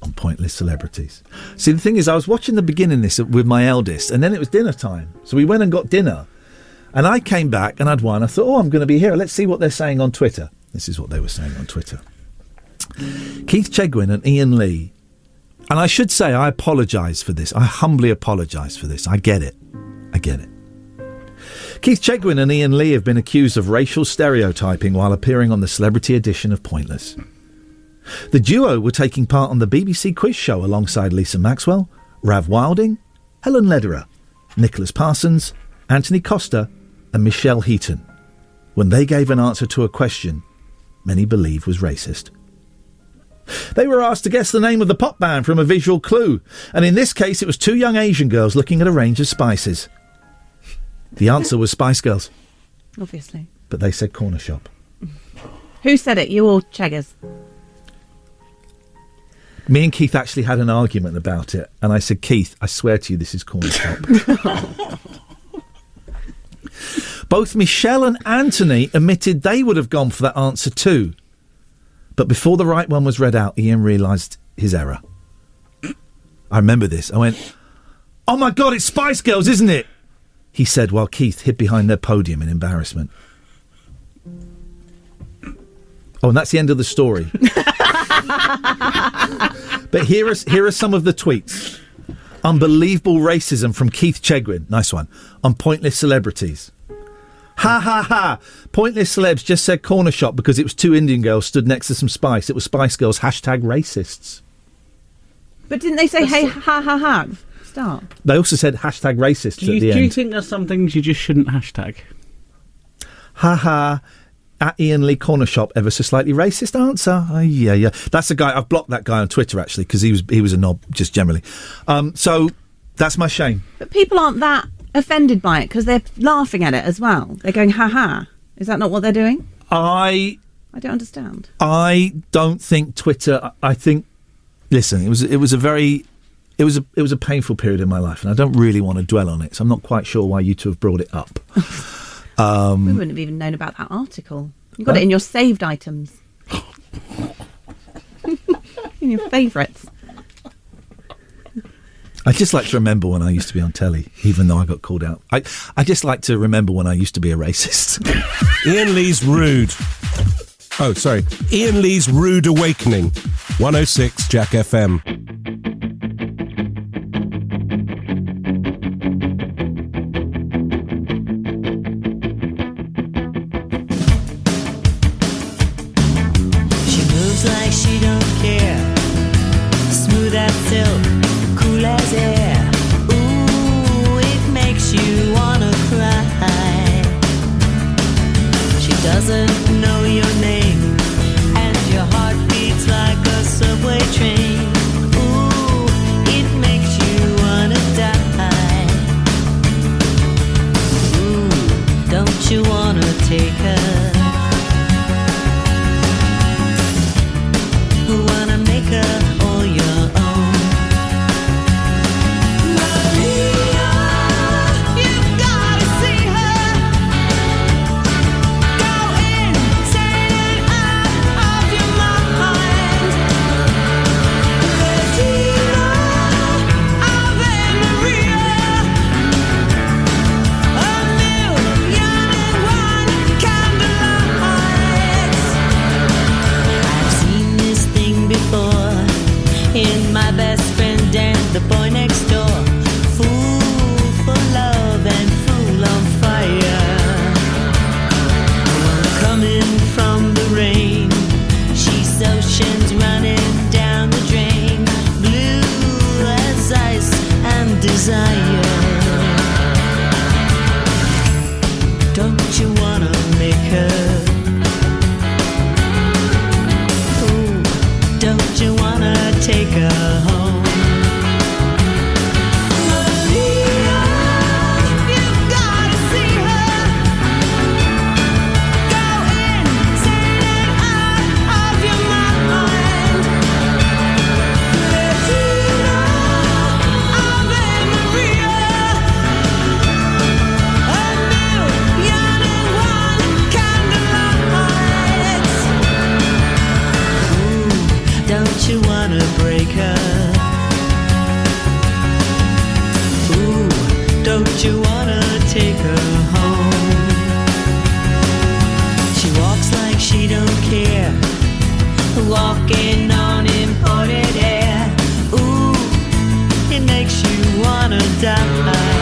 on Pointless Celebrities. See, the thing is, I was watching the beginning of this with my eldest, and then it was dinner time. So we went and got dinner. And I came back and I'd won. I thought, I'm going to be here. Let's see what they're saying on Twitter. This is what they were saying on Twitter. Keith Chegwin and Iain Lee. And I should say, I apologise for this. I humbly apologise for this. I get it. Keith Chegwin and Iain Lee have been accused of racial stereotyping while appearing on the celebrity edition of Pointless. The duo were taking part on the BBC quiz show alongside Lisa Maxwell, Rav Wilding, Helen Lederer, Nicholas Parsons, Anthony Costa and Michelle Heaton, when they gave an answer to a question many believe was racist. They were asked to guess the name of the pop band from a visual clue, and in this case it was 2 young Asian girls looking at a range of spices. The answer was Spice Girls.
Obviously.
But they said Corner Shop.
Who said it? You or Cheggers?
Me and Keith actually had an argument about it, and I said, Keith, I swear to you this is Corner Shop. Both Michelle and Anthony admitted they would have gone for that answer too. But before the right one was read out, Iain realised his error. I remember this. I went, oh my God, it's Spice Girls, isn't it? He said while Keith hid behind their podium in embarrassment. Oh, and that's the end of the story. But here are some of the tweets. Unbelievable racism from Keith Chegwin. Nice one. On Pointless Celebrities. Ha ha ha. Pointless Celebs just said Corner Shop because it was 2 Indian girls stood next to some spice. It was Spice Girls #racists.
But didn't they say hey ha ha ha? Start.
They also said #racists at the end.
Do you think there's some things you just shouldn't hashtag?
Ha ha. At Iain Lee Corner Shop, ever so slightly racist answer. Oh, yeah. That's a guy. I've blocked that guy on Twitter actually because he was a knob just generally. So that's my shame.
But people aren't that offended by it because they're laughing at it as well. They're going ha ha. Is that not what they're doing? I don't understand.
I don't think Twitter. I think. Listen, it was a painful period in my life, and I don't really want to dwell on it. So I'm not quite sure why you two have brought it up.
We wouldn't have even known about that article. You got it in your saved items. In your favourites.
I just like to remember when I used to be on telly, even though I got called out. I just like to remember when I used to be a racist.
Iain Lee's Rude. Oh, sorry. Iain Lee's Rude Awakening. 106 Jack FM.
her home. She walks like she don't care, walking on imported air. Ooh, it makes you wanna die.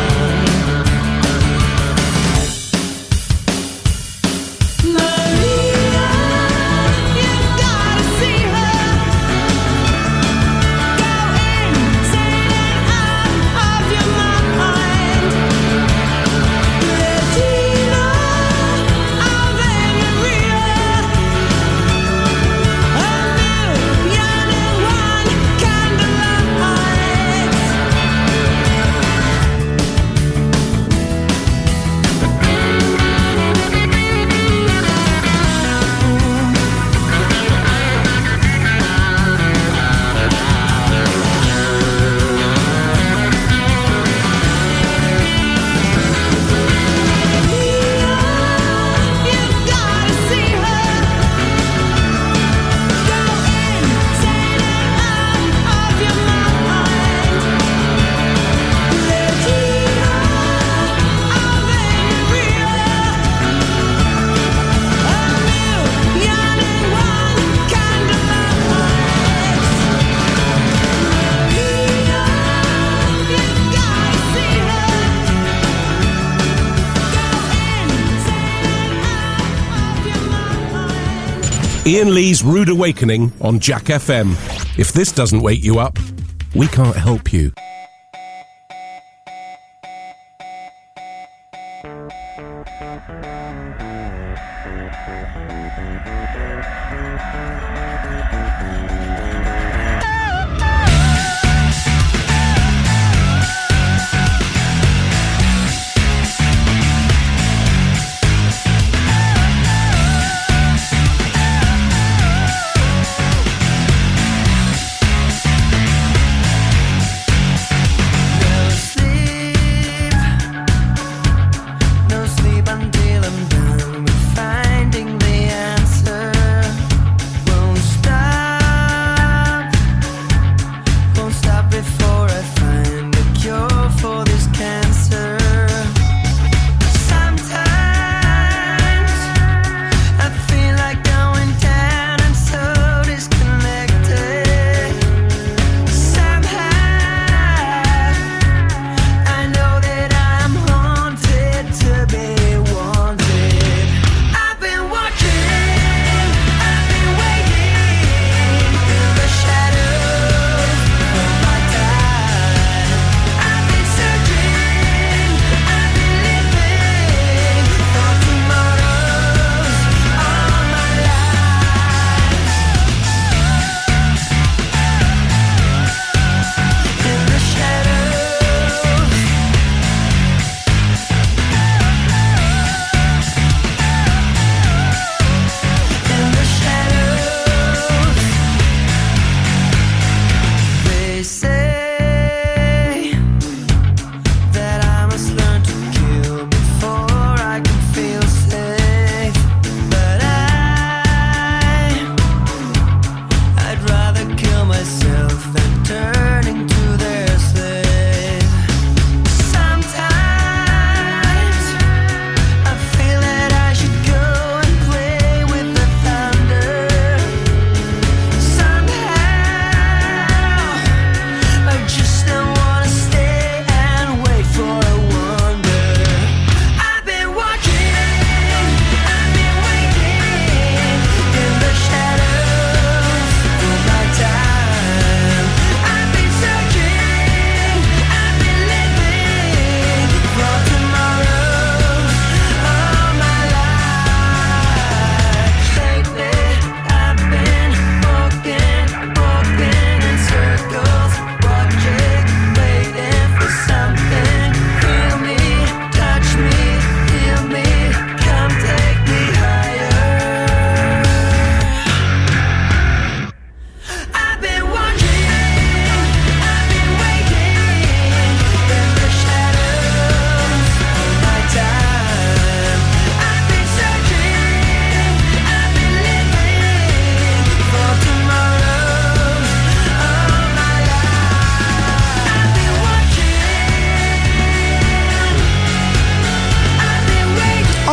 Iain Lee's Rude Awakening on Jack FM. If this doesn't wake you up, we can't help you.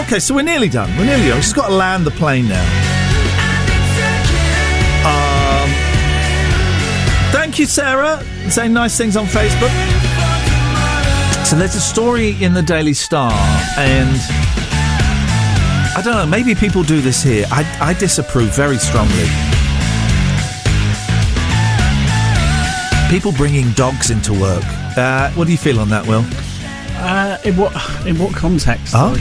Okay, so we're nearly done. We've just got to land the plane now. Thank you, Sarah. Saying nice things on Facebook. So there's a story in the Daily Star, and I don't know, maybe people do this here. I disapprove very strongly. People bringing dogs into work. What do you feel on that, Will?
In what context?
Oh.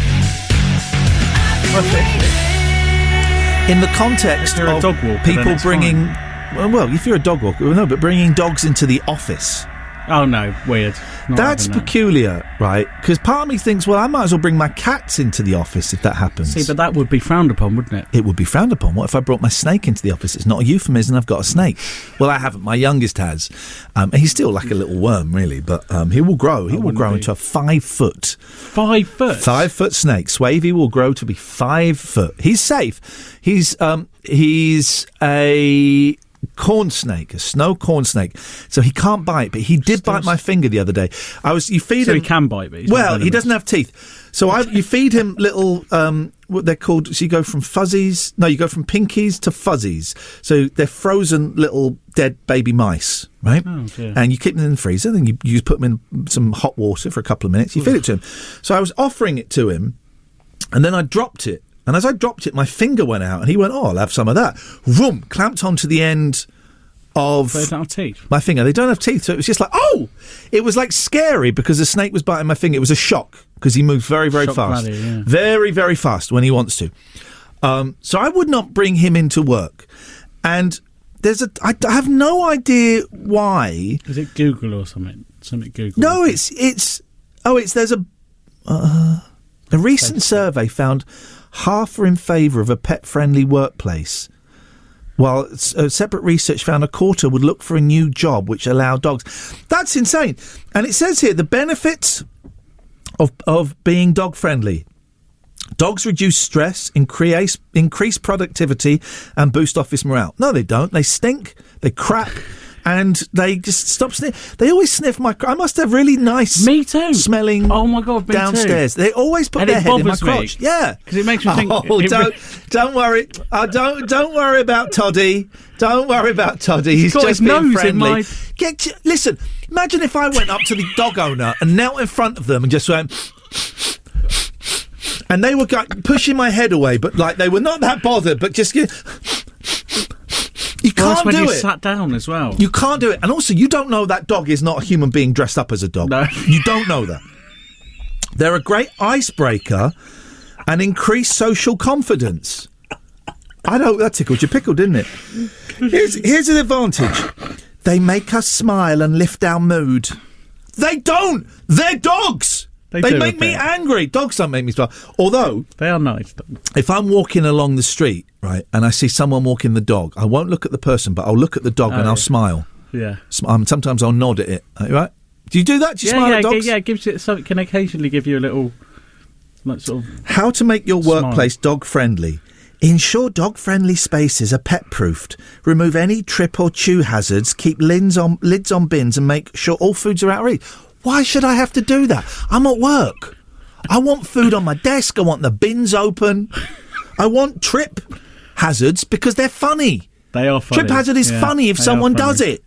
In the context of
dog walker,
people bringing... Well, if you're a dog walker, no, but bringing dogs into the office.
Oh, no, weird.
That's peculiar, right? Because part of me thinks, well, I might as well bring my cats into the office if that happens.
See, but that would be frowned upon, wouldn't it?
It would be frowned upon. What if I brought my snake into the office? It's not a euphemism, I've got a snake. Well, I haven't. My youngest has. He's still like a little worm, really, but he will grow. He will grow into a 5 foot.
5 foot?
5 foot snake. Swavey will grow to be 5 foot. He's safe. He's a... corn snake, a snow corn snake. So he can't bite, but he did bite my finger the other day. You feed him.
So he can bite, but
he doesn't have teeth. So you feed him little, what they're called. So you go from fuzzies. No, you go from pinkies to fuzzies. So they're frozen little dead baby mice, right?
Oh, dear.
And you keep them in the freezer. Then you put them in some hot water for a couple of minutes. You feed it to him. So I was offering it to him, and then I dropped it. And as I dropped it, my finger went out, and he went, "Oh, I'll have some of that." Vroom, clamped onto the end of
they don't have teeth.
My finger. They don't have teeth, so it was just like, oh! It was like scary because the snake was biting my finger. It was a shock because he moves very, very
Shock
fast.
value, yeah.
Very, very fast when he wants to. So I would not bring him into work. And I have no idea why.
Is it Google or something? Something Google?
No, there's a recent survey found half are in favour of a pet-friendly workplace, while separate research found a quarter would look for a new job which allowed dogs. That's insane. And it says here, the benefits of being dog-friendly. Dogs reduce stress, increase productivity, and boost office morale. No, they don't. They stink, they crap, and they just stop sniff. They always sniff my... I must have really nice...
Me too.
...smelling...
Oh, my God, me
downstairs.
too.
They always put their head in my crotch. Yeah.
Because it makes me think...
Don't worry. Don't worry about Toddy. Don't worry about Toddy. He's
got
just
his
being
nose
friendly.
in
Listen, imagine if I went up to the dog owner and knelt in front of them and just went... And they were pushing my head away, but like they were not that bothered, but just... You can't do it.
Sat down as well.
You can't do it. And also, you don't know that dog is not a human being dressed up as a dog.
No.
You don't know that. They're a great icebreaker and increase social confidence. I know, that tickled your pickle, didn't it? Here's an advantage. They make us smile and lift our mood. They don't! They're dogs! They make me angry. Dogs don't make me smile. Although...
They are nice.
If I'm walking along the street, right, and I see someone walking the dog, I won't look at the person, but I'll look at the dog and I'll smile.
Yeah.
Sometimes I'll nod at it. Right? Do you do that? Do you smile at dogs?
Yeah, it gives it something. Can occasionally give you a little... like sort of...
How to make your workplace dog-friendly. Ensure dog-friendly spaces are pet-proofed. Remove any trip or chew hazards. Keep lids on bins and make sure all foods are out of reach. Why should I have to do that? I'm at work. I want food on my desk. I want the bins open. I want trip hazards because they're funny.
They are funny.
Trip hazard is funny if someone does it.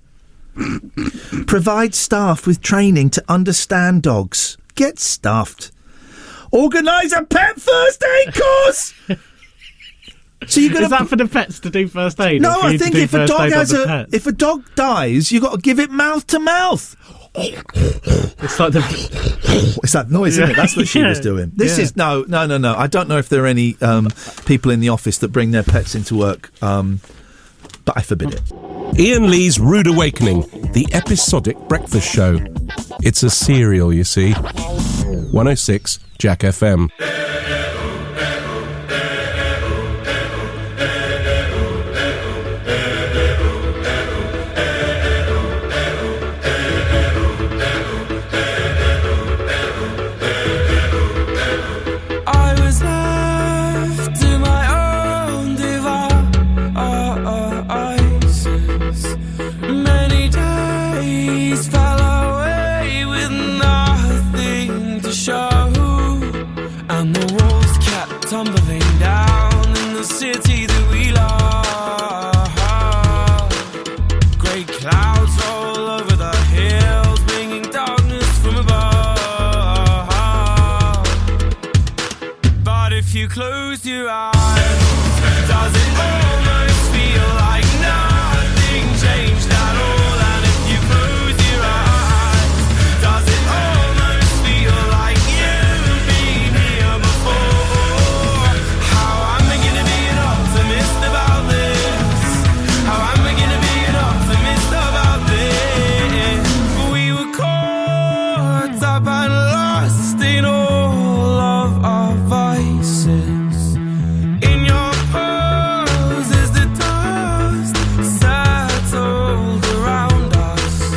Provide staff with training to understand dogs. Get stuffed. Organise a pet first aid course. So you're gonna...
Is that for the pets to do first aid?
No, I think if a dog dies, you've got to give it mouth to mouth.
It's like
it's that noise, isn't it? That's what she was doing. This is no. I don't know if there are any people in the office that bring their pets into work, but I forbid it.
Iain Lee's Rude Awakening, the episodic breakfast show. It's a serial, you see. 106 Jack FM.
And the
you close your eyes, does it almost feel like nothing changed at all? And if you close your eyes, does it almost feel like you've been here before? How am I gonna be an optimist about this? How am I gonna be an optimist about this? We were caught up and lost in all of our vices. In your poses, the dust settled around us,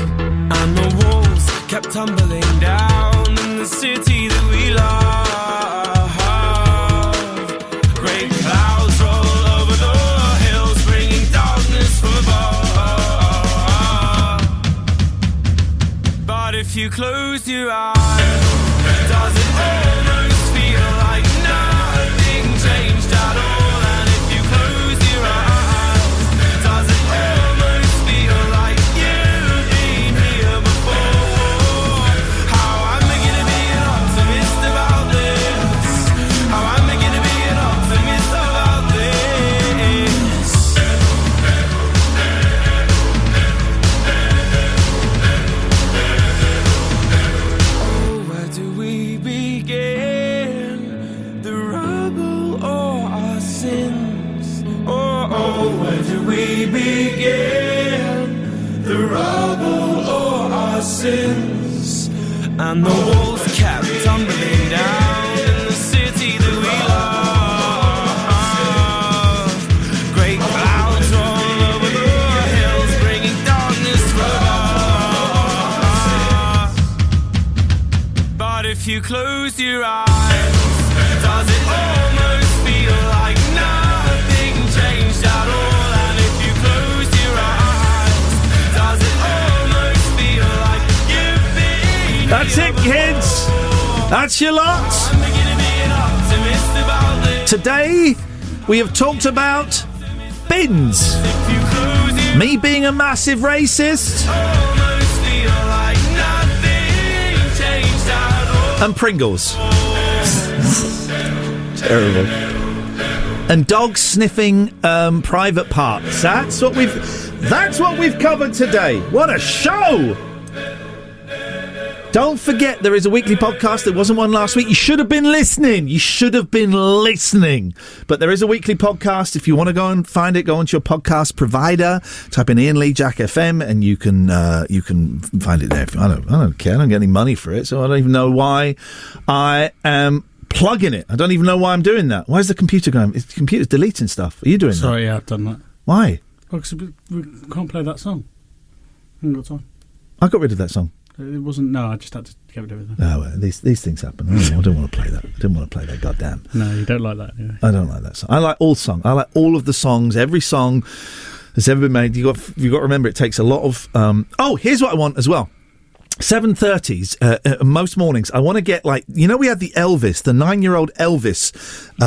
and the walls kept tumbling down in the city that we love. Great clouds roll over the hills, bringing darkness from above. But if you close your eyes, does it almost feel like nothing changed at all? And if you close your eyes, does it almost feel like you've been here before? How am I gonna be an optimist about this? How am I gonna be an optimist about this? Oh, where do we begin? The rubble or our sins? Oh, where do we begin? The rubble or our sins? And the walls kept tumbling down in the city that we love. Great clouds roll over the hills, bringing darkness from above. But if you close your eyes, does it almost feel like nothing changed at all? And if you close your eyes, does it almost feel like you've been
That's it, kids. That's your lot.
optimist about this?
Today, we have talked about bins. Me being a massive racist.
Almost feel like nothing changed at all.
And Pringles.
Terrible.
And dogs sniffing private parts. That's what we've covered today. What a show! Don't forget, there is a weekly podcast. There wasn't one last week. You should have been listening. But there is a weekly podcast. If you want to go and find it, go onto your podcast provider, type in Iain Lee Jack FM, and you can find it there. I don't care. I don't get any money for it, so I don't even know why I am plugging it. I don't even know why I'm doing that. Why is the computer going? The computer's deleting stuff. Are you doing that?
Sorry, yeah, I've done that.
Why?
Well, 'cause we can't play that song. I haven't got time.
I got rid of that song.
It wasn't. No, I just had to get rid of everything.
Oh, well, these things happen. I don't want to play that. I didn't want to play that. Goddamn.
No, you don't like that. Anyway.
I don't like that song. I like all songs. I like all of the songs. Every song that's ever been made. You got to remember, it takes a lot of. Here's what I want as well. 7:30s most mornings. I want to get we had the 9-year-old Elvis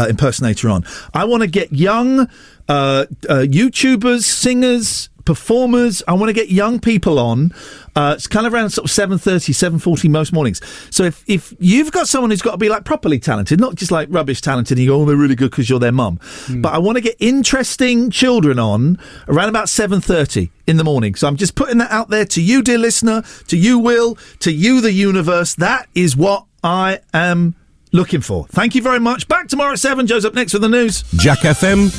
impersonator on. I want to get young YouTubers, singers, performers. I want to get young people on. It's kind of around sort of 7:30, 7:40 most mornings. So if you've got someone who's got to be like properly talented, not just like rubbish talented, and you go, oh, they're really good because you're their mum. But I want to get interesting children on around about 7:30 in the morning. So I'm just putting that out there to you, dear listener, to you, Will, to you, the universe. That is what I am looking for. Thank you very much. Back tomorrow at 7. Joe's up next with the news.
Jack FM.